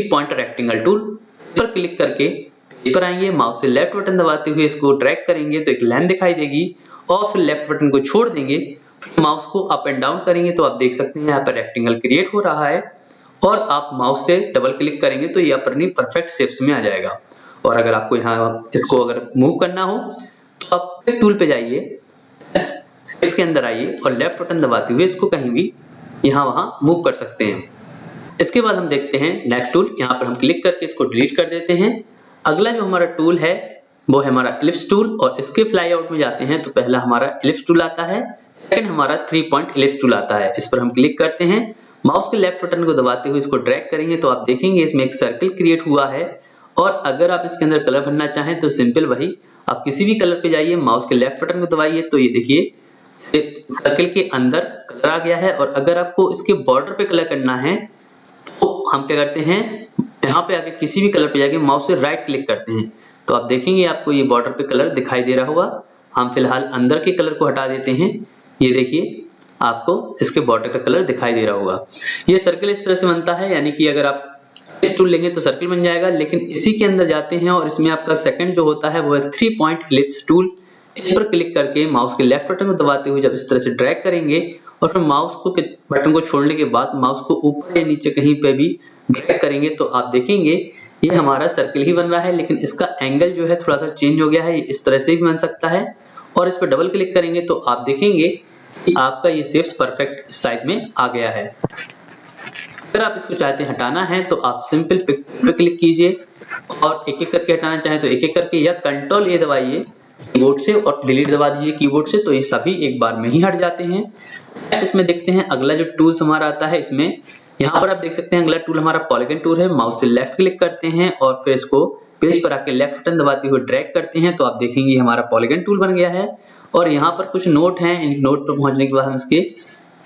पॉइंट रेक्टेंगल टूल। इस पर क्लिक करके पेज पर आएंगे, माउस से लेफ्ट बटन दबाते हुए इसको ड्रैग करेंगे तो एक लाइन दिखाई देगी और फिर लेफ्ट बटन को छोड़ देंगे, फिर माउस को अप एंड डाउन करेंगे तो आप देख सकते हैं यहाँ पर रेक्टेंगल क्रिएट हो रहा है। और आप माउस से डबल क्लिक करेंगे तो ये अपनी परफेक्ट शेप्स में आ जाएगा। और अगर आपको यहाँ इसको अगर मूव करना हो तो आप पिक टूल पे जाइए, इसके अंदर आइए और लेफ्ट बटन दबाते हुए इसको कहीं भी यहाँ वहां मूव कर सकते हैं। इसके बाद हम देखते हैं नेक्स्ट टूल। यहाँ पर हम क्लिक करके इसको डिलीट कर देते हैं। अगला जो हमारा टूल है वो है हमारा इलिप्स टूल और इसके फ्लाई आउट में जाते हैं तो पहला हमारा इलिप्स टूल आता है, सेकंड हमारा 3 पॉइंट इलिप्स टूल आता है। इस पर हम क्लिक करते हैं, माउस के लेफ्ट बटन को दबाते हुए इसको ड्रैग करेंगे तो आप देखेंगे इसमें एक सर्कल क्रिएट हुआ है। और अगर आप इसके अंदर कलर भरना चाहें तो सिंपल वही, आप किसी भी कलर पे जाइए, माउस के लेफ्ट बटन को दबाइए तो ये देखिए सर्कल के अंदर कलर आ गया है। और अगर आपको इसके बॉर्डर पे कलर करना है तो हम क्या करते हैं, यहाँ पे आके किसी भी कलर पे जाके माउस से राइट क्लिक करते हैं तो आप देखेंगे आपको ये बॉर्डर पे कलर दिखाई दे रहा होगा। हम फिलहाल अंदर के कलर को हटा देते हैं, ये देखिए आपको इसके बॉर्डर का कलर दिखाई दे रहा होगा। ये सर्कल इस तरह से बनता है, यानी कि अगर आप इस टूल लेंगे तो सर्कल बन जाएगा। लेकिन इसी के अंदर जाते हैं और इसमें आपका सेकंड जो होता है वो है 3 पॉइंट इलिप्स टूल। इस पर क्लिक करके माउस के लेफ्ट बटन को दबाते हुए जब इस तरह से ड्रैग करेंगे और फिर माउस को बटन को छोड़ने के बाद माउस को ऊपर या नीचे कहीं पे भी ड्रैग करेंगे तो आप देखेंगे ये हमारा सर्कल ही बन रहा है, लेकिन इसका एंगल जो है थोड़ा सा चेंज हो गया है। ये इस तरह से भी बन सकता है और इस पर डबल क्लिक करेंगे तो आप देखेंगे कि आपका ये शेप्स परफेक्ट साइज में आ गया है। अगर आप इसको चाहते हैं हटाना है तो आप सिंपल पिक पे क्लिक कीजिए और एक एक करके हटाना चाहें तो एक एक करके या कंट्रोल ए दबाइए कीबोर्ड से और डिलीट दबा दीजिए कीबोर्ड से, तो ये सभी एक बार में ही हट जाते हैं। इसमें देखते हैं अगला जो टूल्स हमारा आता है। इसमें यहाँ पर आप देख सकते हैं अगला टूल हमारा पॉलीगन टूल है। माउस से लेफ्ट क्लिक करते हैं और फिर इसको पेज पर आके लेफ्ट बटन दबाते हुए ड्रैग करते हैं तो आप देखेंगे हमारा पॉलीगन टूल बन गया है। और यहाँ पर कुछ नोट हैं, इन नोट पर पहुंचने के बाद हम इसके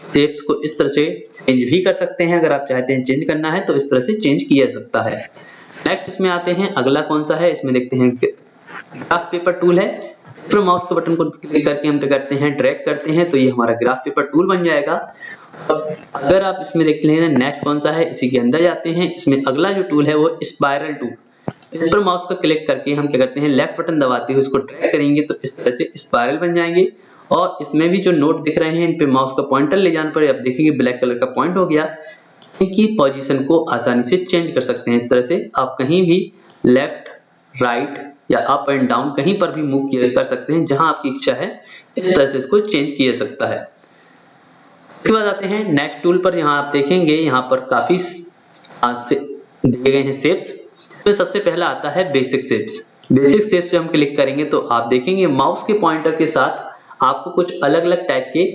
शेप्स को इस तरह से चेंज भी कर सकते हैं। अगर आप चाहते हैं चेंज करना है तो इस तरह से चेंज किया जा सकता है। नेक्स्ट इसमें आते हैं अगला कौन सा है, इसमें देखते हैं ग्राफ पेपर टूल है। फिर माउस के बटन को क्लिक करके हम क्या करते हैं, ड्रैग करते हैं, तो ये हमारा ग्राफ पेपर टूल बन जाएगा। अब अगर आप इसमें देख लें नेक्स्ट कौन सा है, इसी के अंदर जाते हैं। इसमें अगला जो टूल है वो स्पाइरल टूल। इस पर माउस का क्लिक करके हम क्या करते हैं, लेफ्ट बटन दबाते हुए इसको ड्रैग करेंगे तो इस तरह से स्पाइरल बन जाएंगे। और इसमें भी जो नोट दिख रहे हैं इन पे माउस का पॉइंटर ले जाने पर आप देखेंगे ब्लैक कलर का पॉइंट हो गया। इनकी पोजीशन को आसानी से चेंज कर सकते हैं। इस तरह से आप कहीं भी लेफ्ट, राइट या अप एंड डाउन कहीं पर भी मूव कर सकते हैं, जहां आपकी इच्छा है इस तरह से इसको चेंज किया जा सकता है। इसके बाद आते हैं नेक्स्ट टूल पर। यहाँ आप देखेंगे यहाँ पर काफी दिए गए हैं शेप्स। तो सबसे पहला आता है बेसिक शेप्स। बेसिक शेप्स पे हम क्लिक करेंगे तो आप देखेंगे माउस के पॉइंटर के साथ आपको कुछ अलग अलग टाइप के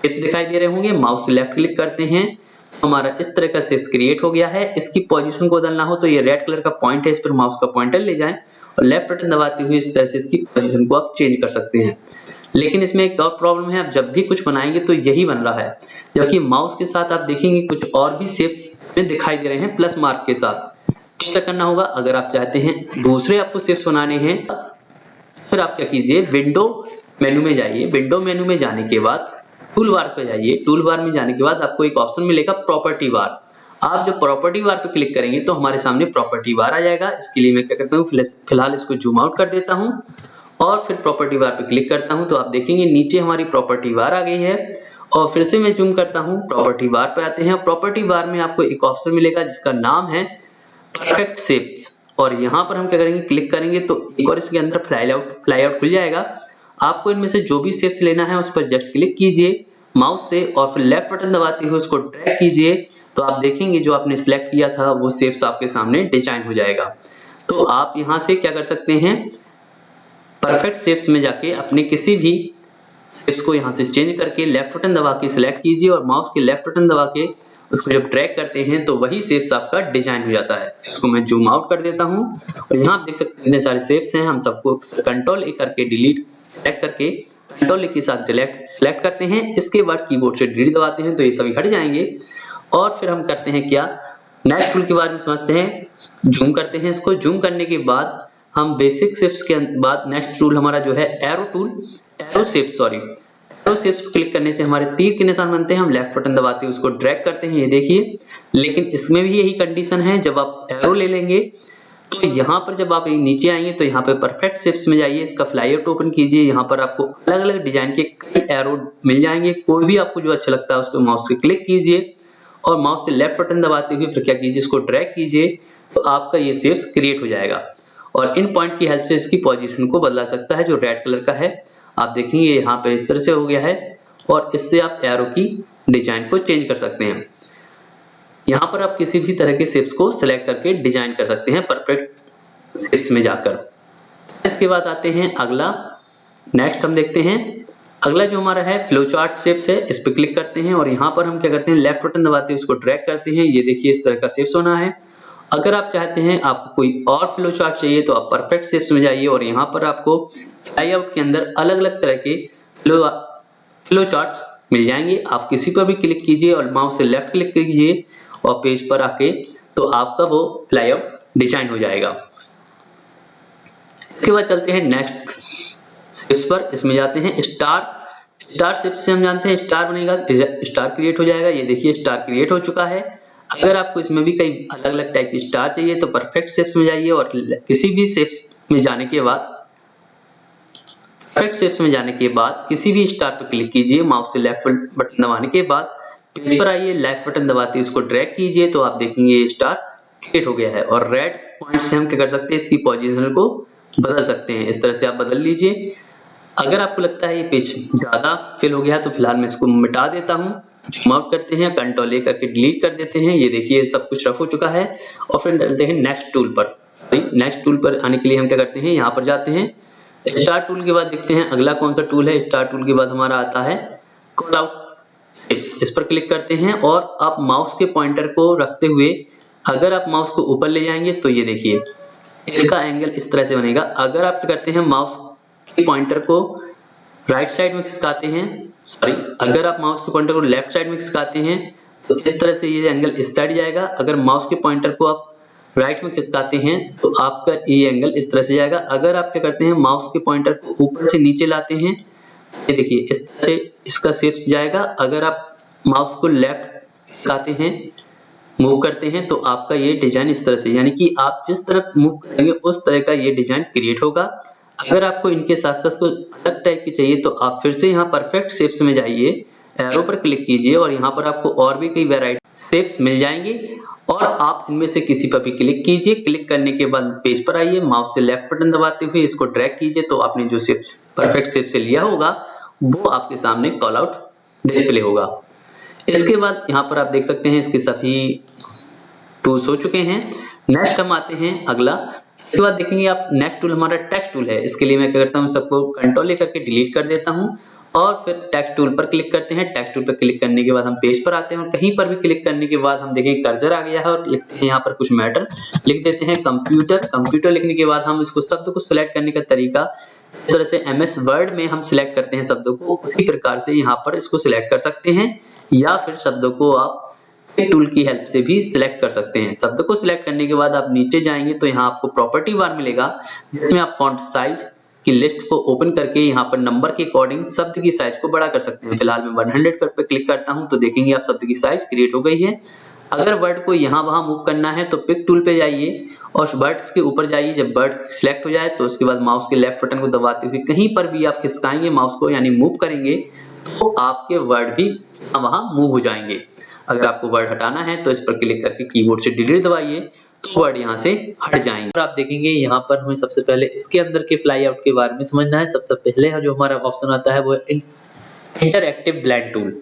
शेप्स दिखाई दे रहे होंगे। माउस से लेफ्ट क्लिक करते हैं, हमारा इस तरह का शेप्स क्रिएट हो गया है। इसकी पोजीशन को बदलना हो तो ये रेड कलर का पॉइंट है, इस पर माउस का पॉइंटर ले जाएं और लेफ्ट बटन दबाते हुए इस तरह से इसकी पोजीशन को आप चेंज कर सकते हैं। लेकिन इसमें एक और प्रॉब्लम है, आप जब भी कुछ बनाएंगे तो यही बन रहा है, जबकि माउस के साथ आप देखेंगे कुछ और भी शेप्स में दिखाई दे रहे हैं प्लस मार्क के साथ। तो क्या करना होगा, अगर आप चाहते हैं दूसरे आपको शेप्स बनाने हैं, फिर आप क्या कीजिए, विंडो मेनू में जाइए। विंडो मेनू में जाने के बाद टूल बार पे जाइए। टूल बार में जाने के बाद आपको एक ऑप्शन मिलेगा प्रॉपर्टी बार। आप जब प्रॉपर्टी बार पे क्लिक करेंगे तो हमारे सामने प्रॉपर्टी बार आ जाएगा। इसके लिए मैं क्या करता हूँ, फिलहाल इसको जूम आउट कर देता हूँ और फिर प्रॉपर्टी बार पे क्लिक करता हूँ तो आप देखेंगे नीचे हमारी प्रॉपर्टी बार आ गई है। और फिर से मैं जूम करता हूँ, प्रॉपर्टी बार पे आते हैं। प्रॉपर्टी बार में आपको एक ऑप्शन मिलेगा जिसका नाम है परफेक्ट शेप्स, और यहाँ पर हम क्या करेंगे, क्लिक करेंगे तो एक और इसके अंदर फ्लाई आउट खुल जाएगा। आपको इनमें से जो भी शेप्स लेना है उस पर जस्ट क्लिक कीजिए माउस से और फिर लेफ्ट बटन दबाते हुए उसको ड्रैग कीजिए, तो आप देखेंगे जो आपने सिलेक्ट किया था वो शेप्स आपके सामने डिजाइन हो जाएगा। तो आप यहाँ से क्या कर सकते हैं, परफेक्ट शेप्स में जाके अपने किसी भी शेप्स को यहाँ से चेंज करके लेफ्ट बटन दबा के सिलेक्ट कीजिए और माउस के लेफ्ट बटन दबा के उसको जब ड्रैग करते हैं तो वही शेप्स आपका डिजाइन हो जाता है। इसको मैं जूम आउट कर देता हूँ और यहाँ आप देख सकते हैं इतने सारे शेप्स हैं। हम सबको कंट्रोल ए करके डिलीट सेलेक्ट करके कंट्रोल ए के साथ सेलेक्ट करते हैं। इसके बाद कीबोर्ड से डिलीट दबाते हैं तो ये सभी हट जाएंगे। और फिर हम करते हैं क्या, नेक्स्ट टूल के बारे में समझते हैं। जूम करते हैं, इसको जूम करने के बाद हम बेसिक शेप्स के बाद नेक्स्ट टूल हमारा जो है एरो शेप्स क्लिक करने से हमारे तीर के निशान बनते हैं। हम लेफ्ट बटन दबाते हैं उसको ड्रैग करते हैं, ये देखिए। लेकिन इसमें भी यही कंडीशन है, जब आप एरो ले लेंगे तो यहाँ पर जब आप नीचे आएंगे तो यहाँ पे परफेक्ट शेप्स में जाइए, इसका फ्लाई आउट ओपन कीजिए। यहाँ पर आपको अलग अलग डिजाइन के कई एरो मिल जाएंगे, कोई भी आपको जो अच्छा लगता है उस पर माउस से क्लिक कीजिए और माउस से लेफ्ट बटन दबाते हुए फिर क्या कीजिए, इसको ड्रैग कीजिए तो आपका ये शेप्स क्रिएट हो जाएगा। और इन पॉइंट की हेल्प से इसकी पोजीशन को बदला सकता है, जो रेड कलर का है आप देखेंगे यहाँ पर इस तरह से हो गया है। और इससे आप एरो की डिजाइन को चेंज कर सकते हैं। यहाँ पर आप किसी भी तरह के शेप्स को सिलेक्ट करके डिजाइन कर सकते हैं परफेक्ट शेप्स में जाकर। इसके बाद आते हैं अगला, नेक्स्ट हम देखते हैं अगला जो हमारा है फ्लो चार्ट शेप्स है। इस पर क्लिक करते हैं और यहाँ पर हम क्या करते हैं, लेफ्ट बटन दबाते हैं उसको ड्रैग करते हैं, ये देखिए इस तरह का शेप्स होना है। अगर आप चाहते हैं आपको कोई और फ्लो चार्ट चाहिए तो आप परफेक्ट शेप्स में जाइए और यहाँ पर आपको फ्लाई आउट के अंदर अलग अलग तरह के फ्लो चार्ट्स मिल जाएंगे। आप किसी पर भी क्लिक कीजिए और माउस से लेफ्ट क्लिक कीजिए और पेज पर आके तो आपका वो फ्लाई आउट डिजाइन हो जाएगा। इसके बाद चलते हैं नेक्स्ट शेप्स पर। इसमें जाते हैं स्टार शेप से हम जानते हैं स्टार बनेगा, स्टार क्रिएट हो जाएगा। ये देखिए स्टार क्रिएट हो चुका है। अगर आपको इसमें भी कई अलग अलग टाइप की स्टार चाहिए तो परफेक्ट शेप्स में जाइए और किसी भी शेप्स में जाने के बाद परफेक्ट शेप्स में जाने के बाद किसी भी स्टार पर क्लिक कीजिए, माउस से लेफ्ट बटन दबाने के बाद पेज पर आइए, लेफ्ट बटन दबाते उसको ड्रैग कीजिए तो आप देखेंगे ये स्टार क्रिएट हो गया है। और रेड पॉइंट से हम क्या कर सकते हैं, इसकी पोजीशन को बदल सकते हैं। इस तरह से आप बदल लीजिए। अगर आपको लगता है ये पेज ज्यादा फिल हो गया है तो फिलहाल मैं इसको मिटा देता हूँ। जूम आउट करते हैं, कंट्रोल ए करके डिलीट कर देते हैं, ये देखिए सब कुछ रफ हो चुका है। और फिर चलते हैं नेक्स्ट टूल पर। नेक्स्ट टूल पर आने के लिए हम क्या करते हैं, यहाँ पर जाते हैं स्टार टूल के बाद देखते हैं अगला कौन सा टूल है। स्टार टूल के बाद हमारा आता है कॉल आउट शेप्स। इस पर क्लिक करते हैं और आप माउस के पॉइंटर को रखते हुए अगर आप माउस को ऊपर ले जाएंगे तो ये देखिए इसका एंगल इस तरह से बनेगा। अगर आप क्या करते हैं, माउस के पॉइंटर को राइट साइड में खिसकाते हैं, अगर आप माउस के पॉइंटर को लेफ्ट साइड में खिसकाते हैं तो इस तरह से ये एंगल इस साइड जाएगा। अगर माउस के पॉइंटर को आप राइट में खिसकाते हैं तो आपका ये एंगल इस तरह से जाएगा। अगर आप क्या करते हैं माउस के पॉइंटर को ऊपर से नीचे लाते हैं, ये देखिए इस तरह से इसका शेप जाएगा। अगर आप माउस को लेफ्ट खिसकाते हैं, मूव करते हैं, तो आपका ये डिजाइन इस तरह से, यानी कि आप जिस तरफ मूव करेंगे उस तरह का ये डिजाइन क्रिएट होगा। अगर आपको इनके साथ साथ कुछ अलग टाइप की चाहिए तो आप फिर से यहाँ परफेक्ट शेप्स में जाइए, एरो पर क्लिक कीजिए और यहाँ पर आपको और भी कई वैरायटी शेप्स मिल जाएंगे और आप इनमें से किसी पर भी क्लिक कीजिए। क्लिक करने के बाद पेज पर आइए, माउस से लेफ्ट बटन दबाते हुए इसको ड्रैग कीजिए तो आपने जो शेप परफेक्ट शेप से लिया होगा वो आपके सामने कॉल आउट डिस्प्ले होगा। इसके बाद यहाँ पर आप देख सकते हैं इसके सभी टूल्स हो चुके हैं। नेक्स्ट हम आते हैं अगला। इसके बाद देखेंगे आप नेक्स्ट टूल हमारा टेक्स्ट टूल है। इसके लिए मैं क्या करता हूँ, सबको कंट्रोल लेकर के डिलीट कर देता हूँ और फिर टेक्स्ट टूल पर क्लिक करते हैं। टेक्स्ट टूल पर क्लिक करने के बाद हम पेज पर आते हैं और कहीं पर भी क्लिक करने के बाद हम देखेंगे कर्सर आ गया है और लिखते हैं यहाँ पर कुछ मैटर, लिख देते हैं कंप्यूटर। कंप्यूटर लिखने के बाद हम इसको शब्द को सिलेक्ट करने का तरीका इस तरह से MS वर्ड में हम सिलेक्ट करते हैं शब्दों को, उसी प्रकार से यहाँ पर इसको सिलेक्ट कर सकते हैं या फिर शब्दों को आप टूल की हेल्प से भी सिलेक्ट कर सकते हैं। शब्द को सिलेक्ट करने के बाद आप नीचे जाएंगे तो यहाँ आपको प्रॉपर्टी बार मिलेगा जिसमें आप फॉन्ट साइज की लिस्ट को ओपन करके यहाँ पर नंबर के अकॉर्डिंग शब्द की साइज को बड़ा कर सकते हैं। फिलहाल मैं 100 पर क्लिक करता हूँ तो देखेंगे आप शब्द की साइज क्रिएट हो गई है। अगर वर्ड को यहाँ वहां मूव करना है तो पिक टूल पे जाइए और वर्ड्स के ऊपर जाइए। जब वर्ड सिलेक्ट हो जाए तो उसके बाद माउस के लेफ्ट बटन को दबाते हुए कहीं पर भी आप खिसकाएंगे माउस को, यानी मूव करेंगे, तो आपके वर्ड भी वहां मूव हो जाएंगे। अगर आपको वर्ड हटाना है तो इस पर क्लिक करके कीबोर्ड से डिलीट दबाइए तो वर्ड यहाँ से हट जाएंगे। और आप देखेंगे यहाँ पर हमें सबसे पहले इसके अंदर के फ्लाई आउट के बारे में समझना है। सबसे पहले जो हमारा ऑप्शन आता है वो इंटरएक्टिव ब्लेंड टूल।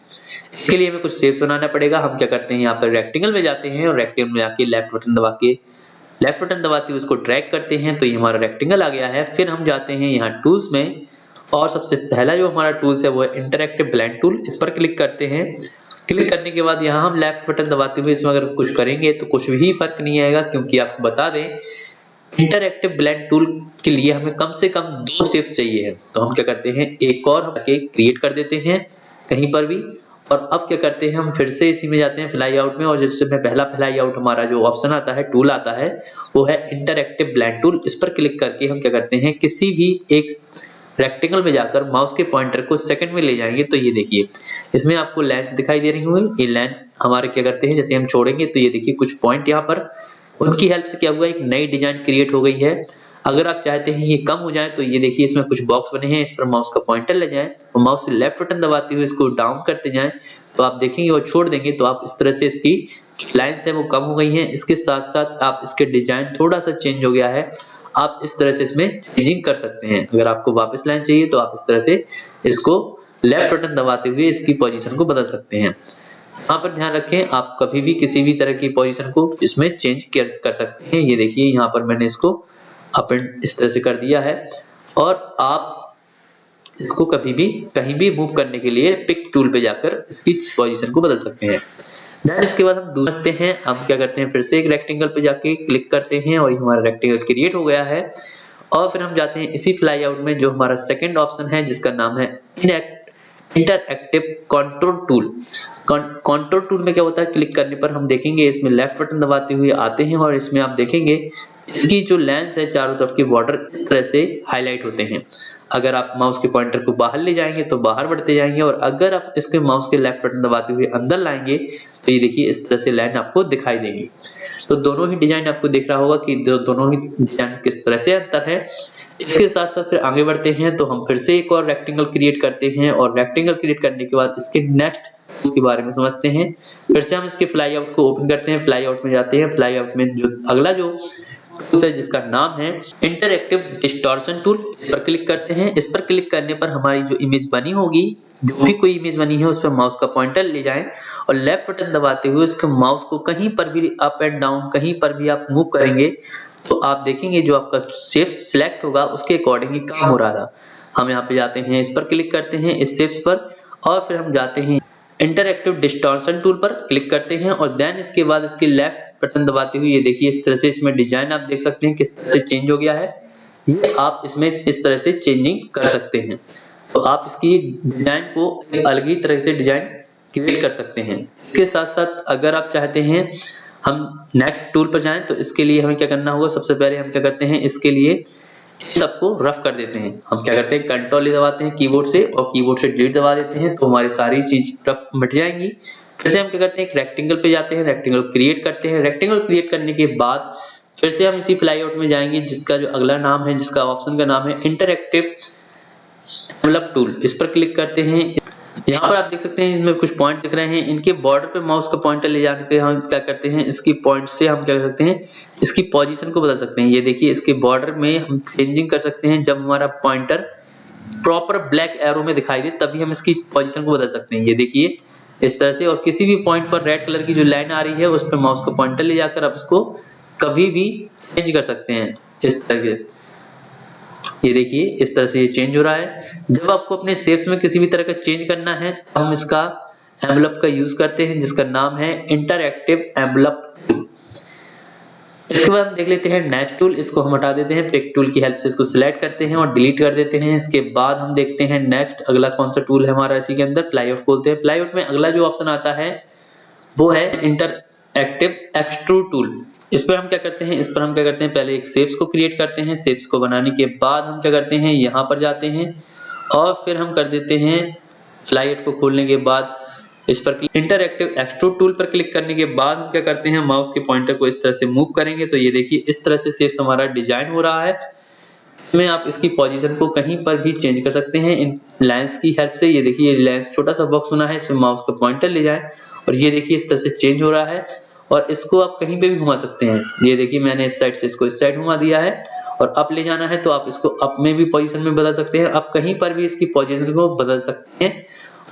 इसके लिए हमें कुछ शेप्स बनाना पड़ेगा। हम क्या करते हैं, यहाँ पर रेक्टेंगल में जाते हैं और रेक्टेंगल में जाके लेफ्ट बटन दबाते हुए उसको ड्रैग करते हैं तो ये हमारा रेक्टेंगल आ गया है। फिर हम जाते हैं यहाँ टूल्स में और सबसे पहला जो हमारा टूल्स है वो है इंटरएक्टिव ब्लेंड टूल। इस पर क्लिक करते हैं। क्लिक करने के बाद यहाँ हम लेफ्ट बटन दबाते हुए इसमें अगर कुछ करेंगे तो कुछ भी फर्क नहीं आएगा, क्योंकि आपको बता दें इंटरएक्टिव ब्लेंड टूल के लिए हमें कम से कम 2 शेप्स चाहिए है। तो हम क्या करते हैं, एक और हम क्रिएट कर देते हैं कहीं पर भी। और अब क्या करते हैं, हम फिर से इसी में जाते हैं फ्लाई आउट में और जिसमें पहला फ्लाई आउट हमारा जो ऑप्शन आता है, टूल आता है, वो है इंटरएक्टिव ब्लेंड टूल। इस पर क्लिक करके हम क्या करते हैं, किसी भी एक रेक्टेंगल में जाकर माउस के पॉइंटर को सेकंड में ले जाएंगे तो ये देखिए इसमें आपको लाइंस दिखाई दे रही होंगी। ये लाइन हमारे क्या करते हैं, जैसे हम छोड़ेंगे तो ये देखिए कुछ पॉइंट यहाँ पर, उनकी हेल्प से क्या हुआ, एक नई डिजाइन क्रिएट हो गई है। अगर आप चाहते हैं ये कम हो जाए तो ये देखिए इसमें कुछ बॉक्स बने हैं, इस पर माउस का पॉइंटर ले जाएं और माउस से लेफ्ट बटन दबाते हुए इसको डाउन करते जाएं तो आप देखेंगे वो छोड़ देंगे तो आप इस तरह से इसकी लाइंस है वो कम हो गई हैं। इसके साथ साथ आप इसके डिजाइन थोड़ा सा चेंज हो गया है, आप इस तरह से इसमें चेंजिंग कर सकते हैं। अगर आपको वापस लाइन चाहिए तो आप इस तरह से इसको लेफ्ट बटन दबाते हुए इसकी पोजीशन को बदल सकते हैं। यहाँ पर ध्यान रखें, आप कभी भी किसी भी तरह की पोजीशन को इसमें चेंज कर सकते हैं। ये देखिए यहाँ पर मैंने इसको अप एंड इस तरह से कर दिया है और आप इसको कभी भी कहीं भी मूव करने के लिए पिक टूल पे जाकर इसकी पोजीशन को बदल सकते हैं। देन इसके बाद हम दूसरे हैं, हम क्या करते हैं, फिर से एक रेक्टेंगल पे जाके क्लिक करते हैं और हमारा रेक्टेंगल क्रिएट हो गया है। और फिर हम जाते हैं इसी फ्लाई आउट में जो हमारा सेकंड ऑप्शन है जिसका नाम है interactive control tool. Control tool में क्या होता है, क्लिक करने पर हम देखेंगे इसमें लेफ्ट बटन दबाते हुए आते हैं और इसमें आप देखेंगे इसकी जो लेंस है चारों तरफ के बॉर्डर इस तरह से हाईलाइट होते हैं। अगर आप माउस के पॉइंटर को बाहर ले जाएंगे तो बाहर बढ़ते जाएंगे और अगर आप इसके माउस के लेफ्ट बटन दबाते हुए अंदर लाएंगे तो ये देखिए इस तरह से लाइन आपको दिखाई देगी। तो दोनों ही डिजाइन आपको दिख रहा होगा कि दोनों ही डिजाइन किस तरह से अंतर है। इसके साथ साथ फिर आगे बढ़ते हैं तो हम फिर से एक और रेक्टेंगल क्रिएट करते हैं और रेक्टेंगल क्रिएट करने के बाद इसके नेक्स्ट उसके बारे में समझते हैं। फिर से हम इसके फ्लाई आउट को ओपन करते हैं, फ्लाई आउट में जाते हैं। फ्लाई आउट में जो अगला जो टूल है जिसका नाम है इंटरएक्टिव डिस्टॉर्शन टूल, इस पर क्लिक करते हैं। इस पर क्लिक करने पर हमारी जो इमेज बनी होगी, जो भी कोई इमेज बनी है उस पर माउस का पॉइंटर ले जाएं और लेफ्ट बटन दबाते हुए उसके माउस को कहीं पर भी अप एंड डाउन कहीं पर भी आप मूव करेंगे तो आप देखेंगे जो आपका शेप सिलेक्ट होगा उसके अकॉर्डिंग ही काम हो रहा था। हम यहाँ पे जाते हैं, इस पर क्लिक करते हैं इस शेप्स पर और फिर हम जाते हैं इंटरएक्टिव डिस्टॉर्शन टूल पर क्लिक करते हैं और देन इसके बाद इसके लेफ्ट बटन दबाते हुए ये देखिए इस तरह से इसमें डिजाइन आप देख सकते हैं किस तरह से चेंज हो गया है। ये आप इसमें इस तरह से चेंजिंग कर सकते हैं। तो आप इसकी डिजाइन को अलग ही तरह से डिजाइन क्रिएट कर सकते हैं। इसके साथ साथ अगर आप चाहते हैं हम नेक्स्ट टूल पर जाएं तो इसके लिए हमें क्या करना होगा, सबसे पहले हम क्या करते हैं, इसके लिए सबको रफ कर देते हैं। हम क्या करते हैं, कंट्रोल दबाते हैं कीबोर्ड से और कीबोर्ड से डिलीट दबा देते हैं, तो हमारी सारी चीज रफ मिट जाएंगी। फिर से हम क्या करते हैं, एक रेक्टेंगल पे जाते हैं, रेक्टेंगल क्रिएट करते हैं। रेक्टेंगल क्रिएट करने के बाद फिर से हम इसी फ्लाईआउट में जाएंगे, जिसका जो अगला नाम है, जिसका ऑप्शन का नाम है इंटरएक्टिव एनवलप टूल। इस पर क्लिक करते हैं। यहाँ पर आप देख सकते हैं इसमें कुछ पॉइंट दिख रहे हैं, इनके बॉर्डर पे माउस का पॉइंटर ले जाके हम क्या करते हैं, इसकी पॉइंट से हम क्या कर सकते हैं, इसकी पोजीशन को बदल सकते हैं। ये देखिए इसके बॉर्डर में हम चेंजिंग कर सकते हैं। जब हमारा पॉइंटर प्रॉपर ब्लैक एरो में दिखाई दे तभी हम इसकी पोजीशन को बदल सकते हैं। ये देखिए इस तरह से, और किसी भी पॉइंट पर रेड कलर की जो लाइन आ रही है उस पर माउस का पॉइंटर ले जाकर आप इसको कभी भी चेंज कर सकते हैं इस तरह से। ये देखिए इस तरह से ये चेंज हो रहा है। जब आपको अपने शेप्स में किसी भी तरह का चेंज करना है तो हम इसका एनवलप का यूज करते हैं, जिसका नाम है इंटरएक्टिव एनवलप टूल। इसके बाद हम देख लेते हैं नेक्स्ट टूल। इसको हम हटा देते हैं, पिक टूल की हेल्प से इसको सिलेक्ट करते हैं और डिलीट कर देते हैं। इसके बाद हम देखते हैं नेक्स्ट अगला कौन सा टूल है हमारा। इसी के अंदर फ्लाईआउट खोलते हैं। फ्लाईआउट में अगला जो ऑप्शन आता है वो है इंटरएक्टिव एक्सट्रूड टूल। इस पर हम क्या करते हैं, इस पर हम क्या करते हैं, पहले एक शेप्स को क्रिएट करते हैं। शेप्स को बनाने के बाद हम क्या करते हैं, यहाँ पर जाते हैं और फिर हम कर देते हैं फ्लाईआउट को खोलने के बाद इस पर इंटरएक्टिव एक्सट्रूड टूल पर क्लिक करने के बाद हम क्या करते हैं, माउस के पॉइंटर को इस तरह से मूव करेंगे तो ये देखिए इस तरह से शेप्स हमारा डिजाइन हो रहा है। इसमें आप इसकी पोजीशन को कहीं पर भी चेंज कर सकते हैं इन लाइंस की हेल्प से। ये देखिए लाइंस छोटा सा बॉक्स बना है, इसमें माउस का पॉइंटर ले जाए और ये देखिए इस तरह से चेंज हो रहा है। और इसको आप कहीं पे भी घुमा सकते हैं। ये देखिए मैंने इस साइड से इसको इस साइड घुमा दिया है और अप ले जाना है तो आप इसको अप में भी पोजीशन में बदल सकते हैं। आप कहीं पर भी इसकी पोजीशन को बदल सकते हैं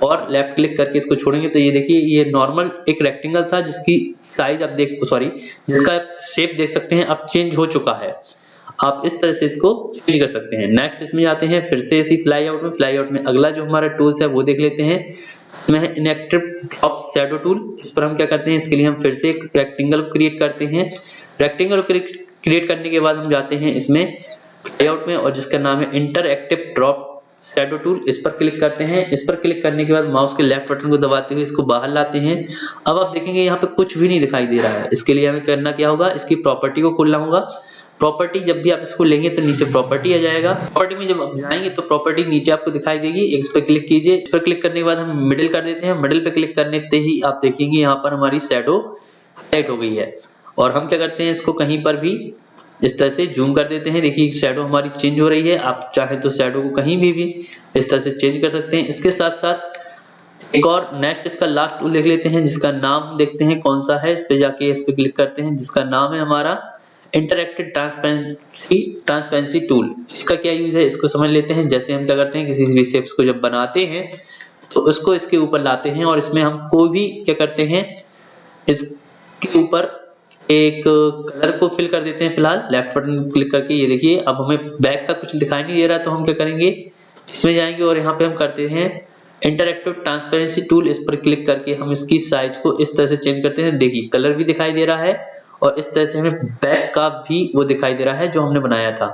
और लेफ्ट क्लिक करके इसको छोड़ेंगे तो ये देखिए ये नॉर्मल एक रेक्टेंगल था जिसकी साइज आप जिसका शेप देख सकते हैं अब चेंज हो चुका है। आप इस तरह से इसको चेंज कर सकते हैं। नेक्स्ट इसमें जाते हैं फिर से इसी फ्लाईआउट में अगला जो हमारा टूल्स है वो देख लेते हैं। इसमें है इनएक्टिव ड्रॉप शैडो टूल। इस पर हम क्या करते हैं, इसके लिए हम फिर से एक रेक्टेंगल क्रिएट करते हैं। रेक्टेंगल क्रिएट करने के बाद हम जाते हैं इसमें फ्लाईआउट में और जिसका नाम है इंटरएक्टिव ड्रॉप शैडो टूल। इस पर क्लिक करते हैं। इस पर क्लिक करने के बाद माउस के लेफ्ट बटन को दबाते हुए इसको बाहर लाते हैं। अब आप देखेंगे यहाँ पे कुछ भी नहीं दिखाई दे रहा है। इसके लिए हमें करना क्या होगा, इसकी प्रॉपर्टी को खोलना होगा। प्रॉपर्टी जब भी आप इसको लेंगे तो नीचे प्रॉपर्टी आ जाएगा। प्रॉपर्टी में जब आप जाएंगे तो प्रॉपर्टी नीचे आपको दिखाई देगी। इस पर क्लिक कीजिए। इस पर क्लिक करने के बाद हम मिडिल कर देते हैं। मिडिल पे क्लिक करने से ही आप देखेंगे यहाँ पर हमारी शैडो हाइलाइट हो गई है। और हम क्या करते हैं, इसको कहीं पर भी इस तरह से जूम कर देते हैं। देखिए शैडो हमारी चेंज हो रही है। आप चाहे तो शैडो को कहीं भी इस तरह से चेंज कर सकते हैं। इसके साथ साथ एक और नेक्स्ट इसका लास्ट टूल देख लेते हैं, जिसका नाम देखते हैं कौन सा है। इस पे जाके इस पे क्लिक करते हैं, जिसका नाम है हमारा इंटरएक्टिव ट्रांसपेरेंसी टूल। इसका क्या यूज है इसको समझ लेते हैं। जैसे हम क्या करते हैं, किसी भी शेप्स को जब बनाते हैं तो उसको इसके ऊपर लाते हैं और इसमें हम कोई भी क्या करते हैं, इसके ऊपर एक कलर को फिल कर देते हैं। फिलहाल लेफ्ट बटन क्लिक करके ये देखिए अब हमें बैक का कुछ दिखाई नहीं दे रहा, तो हम क्या करेंगे, इसमें जाएंगे और यहाँ पे हम करते हैं इंटरएक्टिव ट्रांसपेरेंसी टूल। इस पर क्लिक करके हम इसकी साइज को इस तरह से चेंज करते हैं। देखिए कलर भी दिखाई दे रहा है और इस तरह से हमें बैक का भी वो दिखाई दे रहा है जो हमने बनाया था।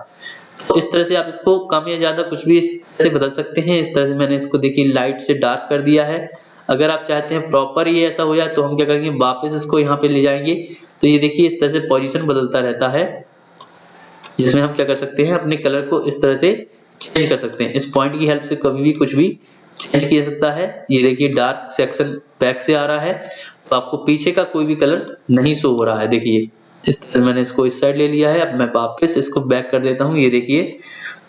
तो इस तरह से आप इसको कम या ज्यादा कुछ भी इस से बदल सकते हैं। इस तरह से मैंने इसको देखिए लाइट से डार्क कर दिया है। अगर आप चाहते हैं प्रॉपर ये ऐसा हो जाए तो हम क्या करेंगे, वापस इसको यहाँ पे ले जाएंगे तो ये देखिए इस तरह से पोजीशन बदलता रहता है, जिसमें हम क्या कर सकते हैं, अपने कलर को इस तरह से चेंज कर सकते हैं। इस पॉइंट की हेल्प से कभी भी कुछ भी चेंज किया सकता है। ये देखिए डार्क सेक्शन बैक से आ रहा है तो आपको पीछे का कोई भी कलर नहीं शो हो रहा है। देखिए इस तरह से मैंने इसको इस साइड ले लिया है। अब मैं वापस इसको बैक कर देता हूँ। ये देखिए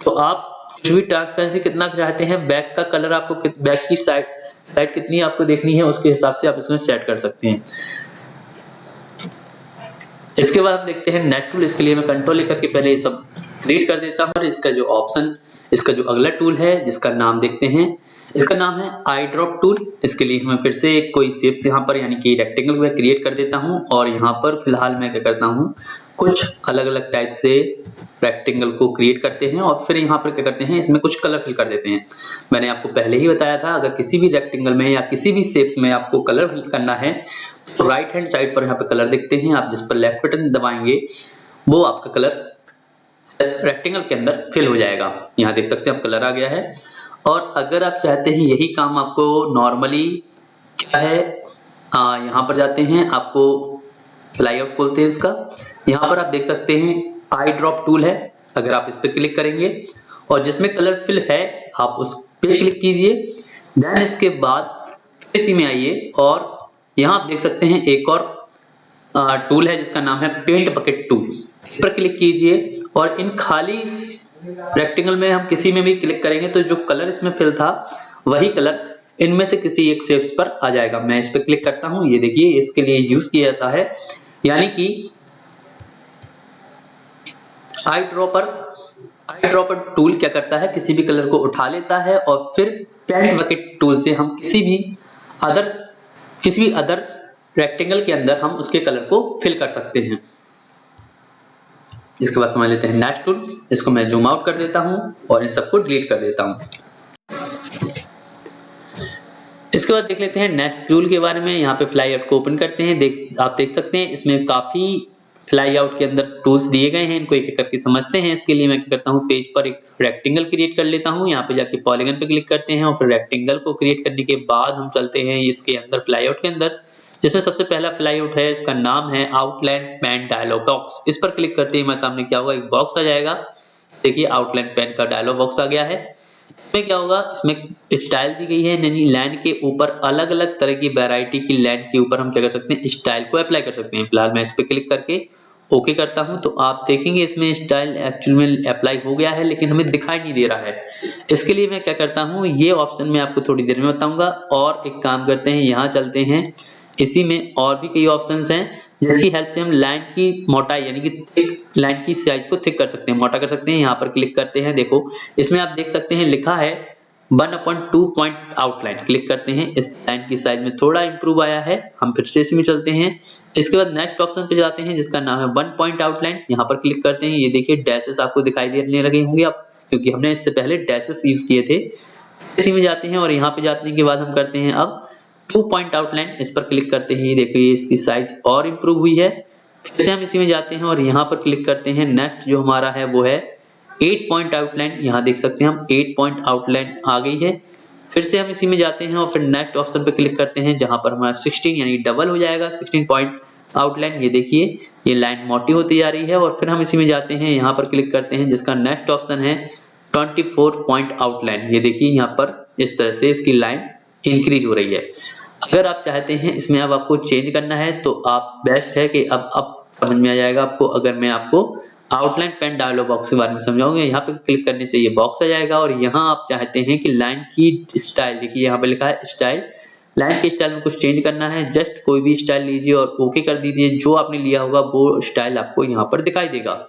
तो आप कुछ भी ट्रांसपेरेंसी कितना चाहते हैं, बैक का कलर आपको बैक की साइड कितनी आपको देखनी है उसके हिसाब से आप इसमें सेट कर सकते हैं। इसके बाद हम देखते हैं नेक्स्ट टूल। इसके लिए मैं कंट्रोल लेकर के पहले ये सब डिलीट कर देता हूँ और इसका जो अगला टूल है जिसका नाम देखते हैं, इसका नाम है आई ड्रॉप टूल। इसके लिए मैं फिर से कोई शेप्स यहाँ पर यानी कि रेक्टेंगल में क्रिएट कर देता हूँ और यहाँ पर फिलहाल मैं क्या करता हूँ, कुछ अलग अलग टाइप से रेक्टेंगल को क्रिएट करते हैं और फिर यहाँ पर क्या करते हैं, इसमें कुछ कलर फिल कर देते हैं। मैंने आपको पहले ही बताया था अगर किसी भी रेक्टेंगल में या किसी भी शेप्स में आपको कलर फिल करना है तो राइट हैंड साइड पर यहाँ पे कलर दिखते हैं, आप जिस पर लेफ्ट बटन दबाएंगे वो आपका कलर रेक्टेंगल के अंदर फिल हो जाएगा। यहाँ देख सकते हैं अब कलर आ गया है। और अगर आप चाहते हैं यही काम आपको नॉर्मली क्या है, यहाँ पर जाते हैं, आपको फ्लाई आउट बोलते हैं इसका। यहाँ पर आप देख सकते हैं आई ड्रॉप टूल है, अगर आप इस पर क्लिक करेंगे और जिसमें कलर फिल है आप उस पे क्लिक कीजिए। देन इसके बाद इसी में आइए और यहाँ आप देख सकते हैं एक और टूल है जिसका नाम है पेंट बकेट टूल, इस पर क्लिक कीजिए और इन खाली रेक्टेंगल में हम किसी में भी क्लिक करेंगे तो जो कलर इसमें फिल था वही कलर इनमें से किसी एक शेप्स पर आ जाएगा। मैं इस पर क्लिक करता हूं, ये देखिए इसके लिए यूज किया जाता है, यानी कि आई ड्रॉपर टूल क्या करता है, किसी भी कलर को उठा लेता है और फिर पेंट बकेट टूल से हम किसी भी अदर रेक्टेंगल के अंदर हम उसके कलर को फिल कर सकते हैं। इसके बाद समझ लेते हैं नेक्स्ट टूल। इसको मैं जूम आउट कर देता हूं और इन सबको डिलीट कर देता हूं। इसके बाद देख लेते हैं नेक्स्ट टूल के बारे में। यहाँ पे फ्लाई आउट को ओपन करते हैं, आप देख सकते हैं इसमें काफी फ्लाई आउट के अंदर टूल्स दिए गए हैं, इनको एक एक करके समझते हैं। इसके लिए मैं क्या करता हूँ, पेज पर एक रेक्टेंगल क्रिएट कर लेता हूँ, यहाँ पे जाके पॉलीगन पे क्लिक करते हैं और फिर रेक्टेंगल को क्रिएट करने के बाद हम चलते हैं इसके अंदर फ्लाई आउट के अंदर, जिसमें सबसे पहला फ्लाई आउट है, इसका नाम है आउटलाइन पेन डायलॉग बॉक्स। इस पर क्लिक करते ही हमारे सामने क्या होगा, एक बॉक्स आ जाएगा। देखिए आउटलाइन पेन का डायलॉग बॉक्स आ गया है। इसमें क्या होगा, इसमें स्टाइल दी गई है, यानी लाइन के ऊपर अलग अलग तरह की वैरायटी की लाइन के ऊपर हम क्या कर सकते हैं, स्टाइल को अप्लाई कर सकते हैं। फिलहाल मैं इस पर क्लिक करके ओके करता हूं तो आप देखेंगे इसमें स्टाइल एक्चुअल में अप्लाई हो गया है, लेकिन हमें दिखाई नहीं दे रहा है। इसके लिए मैं क्या करता हूं, ये ऑप्शन मैं आपको थोड़ी देर में बताऊंगा। और एक काम करते हैं, यहाँ चलते हैं, इसी में और भी कई ऑप्शंस हैं जिसकी हेल्प से हम लाइन की मोटाई यानी कि थिक लाइन की साइज को थिक कर सकते हैं, मोटा कर सकते हैं। यहाँ पर क्लिक करते हैं, देखो इसमें आप देख सकते हैं लिखा है 1/2 पॉइंट आउटलाइन। क्लिक करते हैं, इस लाइन की साइज में थोड़ा इंप्रूव आया है। हम फिर से इसमें चलते हैं, इसके बाद नेक्स्ट ऑप्शन पे जाते हैं जिसका नाम है 1 पॉइंट आउटलाइन। यहाँ पर क्लिक करते हैं, ये देखिए डैशेस आपको दिखाई देने लगे होंगे आप, क्योंकि हमने इससे पहले डैशेस यूज किए थे। इसी में जाते हैं और यहाँ पे जाने के बाद हम करते हैं अब 2 पॉइंट आउटलाइन। इस पर क्लिक करते हैं, ये देखिए इसकी साइज और इंप्रूव हुई है। फिर से हम इसी में जाते हैं और यहाँ पर क्लिक करते हैं, नेक्स्ट जो हमारा है वो है 8 पॉइंट आउटलाइन। यहाँ देख सकते हैं हम 8 पॉइंट आउटलाइन आ गई है। फिर से हम इसी में जाते हैं और फिर नेक्स्ट ऑप्शन पे क्लिक करते हैं जहां पर हमारा 16 यानी डबल हो जाएगा, 16 पॉइंट आउटलाइन। ये देखिए ये लाइन मोटी होती जा रही है। और फिर हम इसी में जाते हैं, यहाँ पर क्लिक करते हैं जिसका नेक्स्ट ऑप्शन है 24 पॉइंट आउटलाइन। ये देखिए यहाँ पर इस तरह से इसकी लाइन इंक्रीज हो रही है। अगर आप चाहते हैं इसमें अब आपको चेंज करना है तो आप बेस्ट है कि अब समझ में आ जाएगा आपको, अगर मैं आपको आउटलाइन पेन डायलॉग बॉक्स के बारे में समझाऊंगा। यहाँ पे क्लिक करने से ये बॉक्स आ जाएगा और यहाँ आप चाहते हैं कि लाइन की स्टाइल, देखिए यहाँ पे लिखा है स्टाइल, लाइन के स्टाइल में कुछ चेंज करना है, जस्ट कोई भी स्टाइल लीजिए और ओके कर दीजिए। जो आपने लिया होगा वो स्टाइल आपको यहाँ पर दिखाई देगा।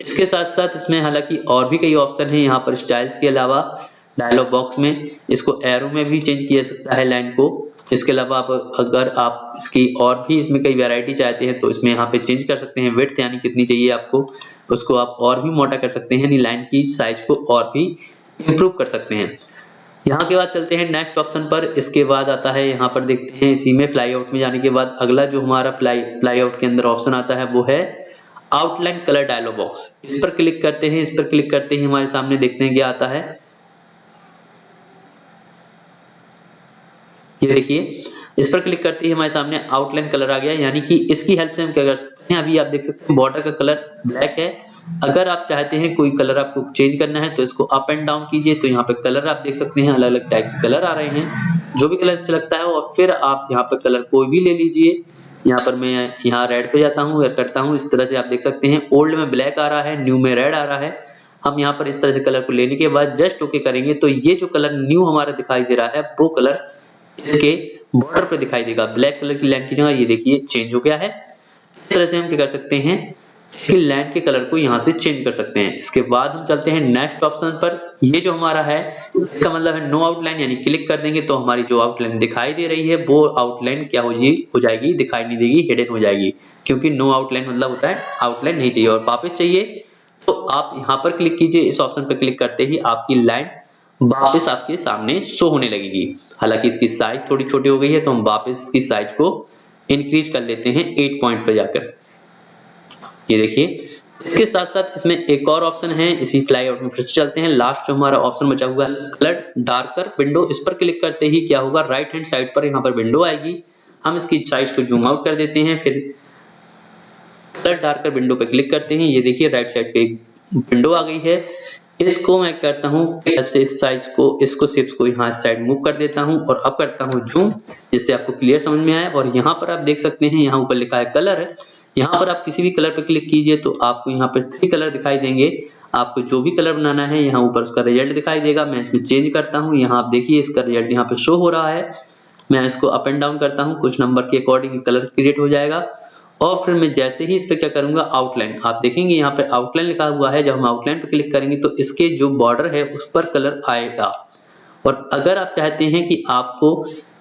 इसके साथ साथ इसमें हालांकि और भी कई ऑप्शन है यहाँ पर स्टाइल्स के अलावा डायलॉग बॉक्स में। इसको एरो में भी चेंज किया सकता है लाइन को। इसके अलावा अगर आप इसकी और भी इसमें कई वैरायटी चाहते हैं तो इसमें यहाँ पे चेंज कर सकते हैं। विड्थ यानी कितनी चाहिए आपको, उसको आप और भी मोटा कर सकते हैं, यानी लाइन की साइज को और भी इंप्रूव कर सकते हैं। यहाँ के बाद चलते हैं नेक्स्ट ऑप्शन पर। इसके बाद आता है, यहाँ पर देखते हैं इसी में फ्लाई आउट में जाने के बाद अगला जो हमारा फ्लाई आउट के अंदर ऑप्शन आता है वो है आउटलाइन कलर डायलॉग बॉक्स। इस पर क्लिक करते हैं, इस पर क्लिक करते ही हमारे सामने देखते हैं क्या आता है। ये देखिए इस पर क्लिक करते ही हमारे सामने आउटलाइन कलर आ गया, यानी कि इसकी हेल्प से हम क्या कर सकते हैं, अभी आप देख सकते हैं बॉर्डर का कलर ब्लैक है। अगर आप चाहते हैं कोई कलर आपको चेंज करना है तो इसको अप एंड डाउन कीजिए, तो यहाँ पे कलर आप देख सकते हैं अलग अलग टाइप के कलर आ रहे हैं, जो भी कलर अच्छा लगता है। और फिर आप यहाँ पे कलर कोई भी ले लीजिए। यहाँ पर मैं यहाँ रेड पे जाता हूँ, करता हूँ इस तरह से, आप देख सकते हैं ओल्ड में ब्लैक आ रहा है, न्यू में रेड आ रहा है। हम यहाँ पर इस तरह से कलर को लेने के बाद जस्ट ओके करेंगे तो ये जो कलर न्यू हमारा दिखाई दे रहा है वो कलर इसके बॉर्डर पे दिखाई देगा। ब्लैक कलर की लाइन की जगह ये देखिए चेंज हो गया है। इस तरह से हम क्या कर सकते हैं, इसकी लाइन के कलर को यहाँ से चेंज कर सकते हैं। इसके बाद हम चलते हैं नेक्स्ट ऑप्शन पर। ये जो हमारा है इसका मतलब है नो आउटलाइन, यानी क्लिक कर देंगे तो हमारी जो आउटलाइन दिखाई दे रही है वो आउटलाइन क्या हो जाएगी, दिखाई नहीं देगी, हिडन हो जाएगी। क्योंकि नो आउटलाइन मतलब होता है आउटलाइन नहीं चाहिए और वापस चाहिए तो आप यहाँ पर क्लिक कीजिए। इस ऑप्शन पर क्लिक करते ही आपकी लाइन वापस आपके सामने शो होने लगेगी। हालांकि इसकी साइज थोड़ी छोटी हो गई है तो हम वापस इसकी साइज को इंक्रीज कर लेते हैं 8 पॉइंट पर जाकर। ये देखिए इसके साथ साथ इसमें एक और ऑप्शन है, इसी फ्लाई आउट में फिर से चलते हैं। लास्ट जो हमारा ऑप्शन बचा हुआ है कलर डार्कर विंडो, इस पर क्लिक करते ही क्या होगा, राइट हैंड साइड पर यहाँ पर विंडो आएगी। हम इसकी साइज को जूम आउट कर देते हैं, फिर कलर डार्कर विंडो पे क्लिक करते हैं। ये देखिए राइट साइड पे एक विंडो आ गई है। इसको मैं करता हूँ से इस साइज को, इसको सिर्फ को यहाँ साइड मूव कर देता हूँ और अब करता हूँ जूम, जिससे आपको क्लियर समझ में आए। और यहाँ पर आप देख सकते हैं, यहाँ ऊपर लिखा है कलर है। यहाँ पर आप किसी भी कलर पर क्लिक कीजिए तो आपको यहाँ पर 3 कलर दिखाई देंगे। आपको जो भी कलर बनाना है यहाँ ऊपर उसका रिजल्ट दिखाई देगा। मैं इसमें चेंज करता हूँ, यहाँ आप देखिए इसका रिजल्ट यहाँ पे शो हो रहा है। मैं इसको अप एंड डाउन करता हूँ, कुछ नंबर के अकॉर्डिंग कलर क्रिएट हो जाएगा। और फिर मैं जैसे ही इस पे क्या करूंगा, आउटलाइन, आप देखेंगे यहाँ पे आउटलाइन लिखा हुआ है। जब हम आउटलाइन पे क्लिक करेंगे तो इसके जो बॉर्डर है उस पर कलर आएगा। और अगर आप चाहते हैं कि आपको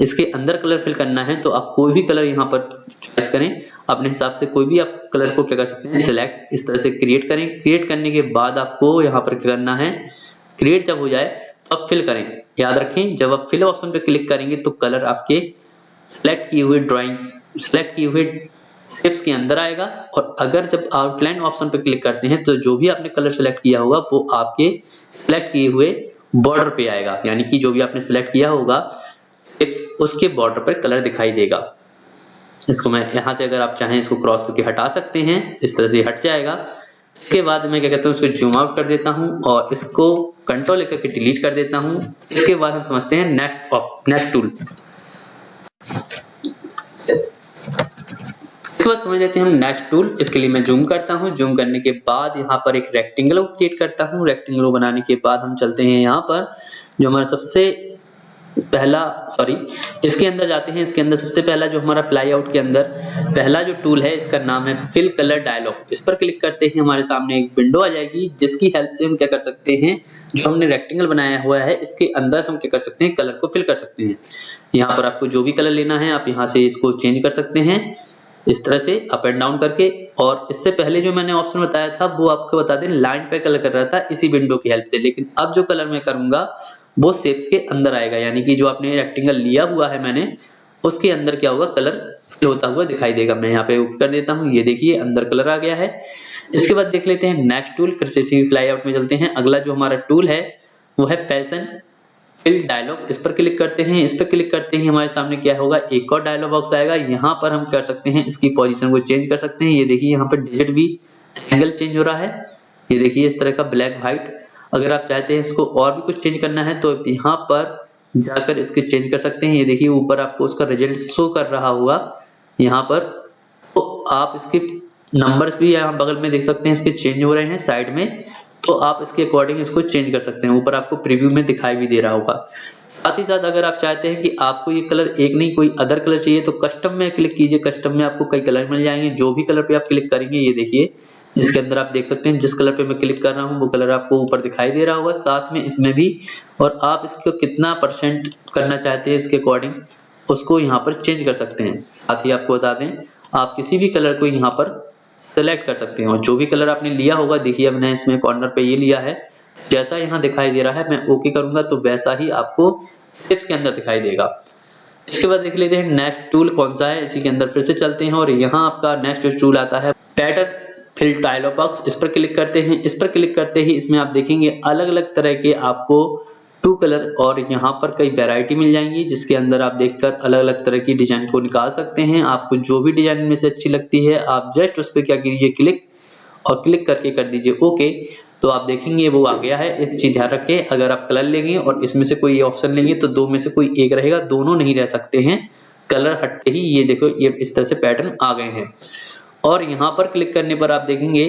इसके अंदर कलर फिल करना है तो आप कोई भी कलर यहाँ पर चॉइस करें अपने हिसाब से। कोई भी आप कलर को क्या कर सकते हैं, सिलेक्ट, इस तरह से क्रिएट करें। क्रिएट करने के बाद आपको यहाँ पर क्या करना है, क्रिएट जब हो जाए तो आप फिल करें। याद रखें, जब आप फिल ऑप्शन पे क्लिक करेंगे तो कलर आपके सिलेक्ट किए हुए ड्राइंग, सिलेक्ट किए हुए शेप्स के अंदर आएगा। और अगर जब आउटलाइन ऑप्शन पे क्लिक करते हैं तो जो भी आपने कलर सेलेक्ट किया होगा वो आपके सिलेक्ट किए हुए बॉर्डर पे आएगा। यानी कि जो भी आपने सिलेक्ट किया होगा शेप्स, उसके बॉर्डर पर कलर दिखाई देगा। इसको मैं यहाँ से अगर आप चाहें इसको क्रॉस करके हटा सकते हैं, इस तरह से हट जाएगा। इसके बाद मैं क्या कहता हूँ, इसको जूम आउट कर देता हूँ और इसको कंट्रोल लेकर के डिलीट कर देता हूँ। इसके बाद हम समझते हैं नेक्स्ट टूल। इसके बाद समझ लेते हैं हम नेक्स्ट टूल। इसके लिए मैं जूम करता हूं। जूम करने के बाद यहाँ पर एक रेक्टेंगल क्रिएट करता हूं। रेक्टेंगल बनाने के बाद हम चलते हैं यहाँ पर जो हमारा सबसे पहला, इसके अंदर जाते हैं। इसके अंदर सबसे पहला जो हमारा फ्लाई आउट के अंदर पहला जो टूल है, इसका नाम है फिल कलर डायलॉग। इस पर क्लिक करते ही हमारे सामने एक विंडो आ जाएगी, जिसकी हेल्प से हम क्या कर सकते हैं, जो हमने रेक्टेंगल बनाया हुआ है इसके अंदर हम क्या कर सकते हैं, कलर को फिल कर सकते हैं। यहाँ पर आपको जो भी कलर लेना है आप यहाँ से इसको चेंज कर सकते हैं, इस तरह से अप एंड डाउन करके। और इससे पहले जो मैंने ऑप्शन बताया था वो आपको बता दें, लाइन पे कलर कर रहा था इसी विंडो की हेल्प से। लेकिन अब जो कलर मैं करूंगा वो शेप्स के अंदर आएगा, यानी कि जो आपने रेक्टेंगल लिया हुआ है मैंने, उसके अंदर क्या होगा, कलर फिल होता हुआ दिखाई देगा। मैं यहाँ पे ओके कर देता हूँ। ये देखिए अंदर कलर आ गया है। इसके बाद देख लेते हैं नेक्स्ट टूल। फिर से इसी फ्लाई आउट में चलते हैं। अगला जो हमारा टूल है वो है पैशन फिल डायलॉग। इस पर क्लिक करते हैं। इस पर क्लिक करते ही हमारे सामने क्या होगा, एक और डायलॉग बॉक्स आएगा। यहाँ पर हम कर सकते हैं, इसकी पोजीशन को चेंज कर सकते हैं। ये देखिए यहाँ पर डिजिट भी एंगल चेंज हो रहा है। ये देखिए इस तरह का ब्लैक व्हाइट। अगर आप चाहते हैं इसको और भी कुछ चेंज करना है तो यहाँ पर जाकर इसके चेंज कर सकते हैं। ये देखिए ऊपर आपको उसका रिजल्ट शो कर रहा होगा यहाँ पर। तो आप इसके नंबर्स भी यहाँ बगल में देख सकते हैं, इसके चेंज हो रहे हैं साइड में। तो आप इसके अकॉर्डिंग इसको चेंज कर सकते हैं। ऊपर आपको प्रीव्यू में दिखाई भी दे रहा होगा। साथ ही साथ अगर आप चाहते हैं कि आपको ये कलर एक नहीं कोई अदर कलर चाहिए तो कस्टम में क्लिक कीजिए। कस्टम में आपको कई कलर मिल जाएंगे। जो भी कलर पे आप क्लिक करेंगे, ये देखिए इसके अंदर आप देख सकते हैं जिस कलर पे मैं क्लिक कर रहा हूँ वो कलर आपको ऊपर दिखाई दे रहा होगा, साथ में इसमें भी। और आप इसको कितना % करना चाहते हैं इसके अकॉर्डिंग उसको यहाँ पर चेंज कर सकते हैं। साथ ही आपको बता दें, आप किसी भी कलर को यहाँ पर सेलेक्ट कर सकते हैं। और जो भी कलर आपने लिया होगा, देखिए मैंने इसमें कॉर्नर पे ये लिया है, जैसा यहाँ दिखाई दे रहा है मैं ओके करूंगा तो वैसा ही आपको टिप्स के अंदर दिखाई देगा। इसके बाद देख लेते हैं नेक्स्ट टूल कौन सा है। इसी के अंदर फिर से चलते हैं और यहाँ आपका नेक्स्ट टूल आता है पैटर्न फिल डायलॉग बॉक्स। इस पर क्लिक करते हैं। इस पर क्लिक करते ही इसमें आप देखेंगे अलग अलग तरह के आपको 2 कलर और यहाँ पर कई वैरायटी मिल जाएंगी, जिसके अंदर आप देखकर अलग अलग तरह की डिजाइन को निकाल सकते हैं। आपको जो भी डिजाइन में से अच्छी लगती है आप जस्ट उस पर क्या कीजिए, क्लिक, और क्लिक करके कर दीजिए ओके। तो आप देखेंगे वो आ गया है। एक चीज ध्यान रखें, अगर आप कलर लेंगे और इसमें से कोई ऑप्शन लेंगे तो 2 में से कोई एक रहेगा, दोनों नहीं रह सकते हैं। कलर हटते ही ये देखो ये इस तरह से पैटर्न आ गए हैं। और यहाँ पर क्लिक करने पर आप देखेंगे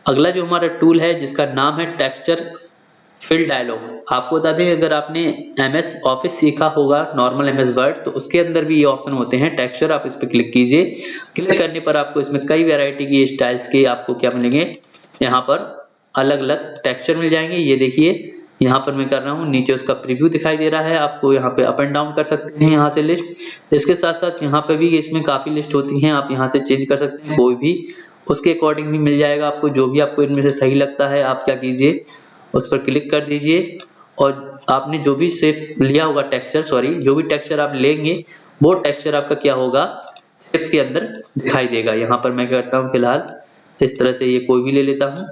अगला जो हमारा टूल है जिसका नाम है टेक्सचर फिल डायलॉग। आपको बता दें, अगर आपने MS ऑफिस सीखा होगा, नॉर्मल MS वर्ड, तो उसके अंदर भी ये ऑप्शन होते हैं टेक्सचर। आप इस पर क्लिक कीजिए। क्लिक करने पर आपको इसमें कई वैरायटी की स्टाइल्स के आपको क्या मिलेंगे, यहाँ पर अलग अलग टेक्सचर मिल जाएंगे। ये देखिए यहाँ पर मैं कर रहा हूँ, नीचे उसका प्रीव्यू दिखाई दे रहा है। आपको यहाँ पे अप एंड डाउन कर सकते हैं यहाँ से लिस्ट। इसके साथ साथ यहाँ पे भी इसमें काफी लिस्ट होती हैं, आप यहाँ से चेंज कर सकते हैं कोई भी, उसके अकॉर्डिंग भी मिल जाएगा आपको। जो भी आपको इनमें से सही लगता है आप क्या कीजिए, उस पर क्लिक कर दीजिए। और आपने जो भी शेप लिया होगा टेक्सचर, जो भी टेक्सचर आप लेंगे वो टेक्सचर आपका क्या होगा, शेप्स के अंदर दिखाई देगा। यहाँ पर मैं करता हूँ फिलहाल इस तरह से, ये कोई भी ले लेता हूँ।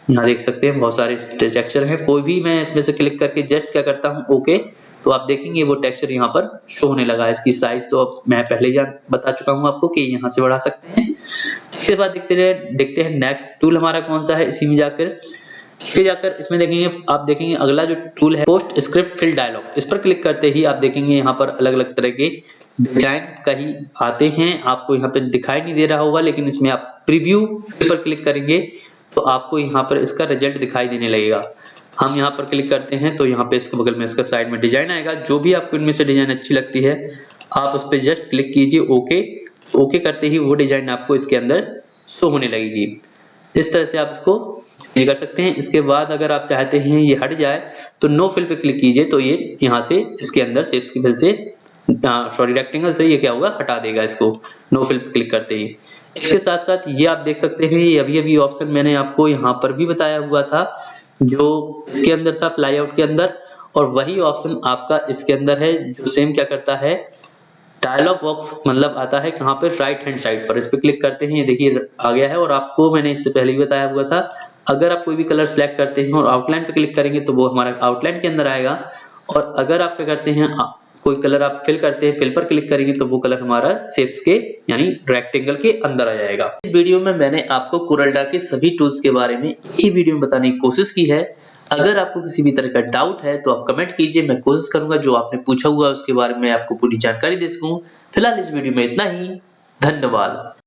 यहाँ देख सकते हैं बहुत सारे टेक्सचर हैं, कोई भी मैं इसमें से क्लिक करके जस्ट क्या करता हूँ ओके। तो आप देखेंगे वो टेक्सचर यहाँ पर शो होने लगा है। इसकी साइज तो अब मैं पहले ही बता चुका हूँ आपको कि यहाँ से बढ़ा सकते हैं। इसके बाद देखते हैं नेक्स्ट टूल हमारा कौन सा है। इसी में जाकर इसमें देखेंगे, आप देखेंगे अगला जो टूल है पोस्ट स्क्रिप्ट फिल डायलॉग। इस पर क्लिक करते ही आप देखेंगे यहाँ पर अलग अलग तरह के डिजाइन कहीं आते हैं। आपको यहाँ पे दिखाई नहीं दे रहा होगा, लेकिन इसमें आप प्रीव्यू पर क्लिक करेंगे तो आपको यहाँ पर इसका रिजल्ट दिखाई देने लगेगा। हम यहाँ पर क्लिक करते हैं तो यहाँ पे इसके बगल में इसका साइड में डिजाइन आएगा। जो भी आपको इनमें से डिजाइन अच्छी लगती है आप उस पर जस्ट क्लिक कीजिए, ओके करते ही वो डिजाइन आपको इसके अंदर शो होने लगेगी। इस तरह से आप इसको ये कर सकते हैं। इसके बाद अगर आप चाहते हैं ये हट जाए तो नो फिल पे क्लिक कीजिए, तो ये यहाँ से इसके अंदर शेप्स की फिल से रेक्टेंगल से ये क्या होगा, हटा देगा इसको नो फिल पे क्लिक करते ही। इसके साथ साथ ये आप देख सकते हैं, ये अभी ऑप्शन मैंने आपको यहाँ पर भी बताया हुआ था जो इसके अंदर था फ्लाई आउट के अंदर, और वही ऑप्शन आपका इसके अंदर है जो सेम क्या करता है, डायलॉग बॉक्स मतलब आता है कहाँ पे, राइट हैंड साइड पर। इस पे क्लिक करते हैं, ये देखिए आ गया है। और आपको मैंने इससे पहले ही बताया हुआ था, अगर आप कोई भी कलर सिलेक्ट करते हैं और आउटलाइन पे क्लिक करेंगे तो वो हमारा आउटलाइन के अंदर आएगा। और अगर आप क्या करते हैं कोई कलर आप फिल करते हैं, फिल पर क्लिक करेंगे तो वो कलर हमारा शेप्स के यानी रेक्टेंगल के अंदर आ जाएगा। इस वीडियो में मैंने आपको कोरल ड्रा के सभी टूल्स के बारे में एक ही वीडियो में बताने की कोशिश की है। अगर आपको किसी भी तरह का डाउट है तो आप कमेंट कीजिए, मैं कोशिश करूंगा जो आपने पूछा हुआ उसके बारे में आपको पूरी जानकारी दे सकूं। फिलहाल इस वीडियो में इतना ही, धन्यवाद।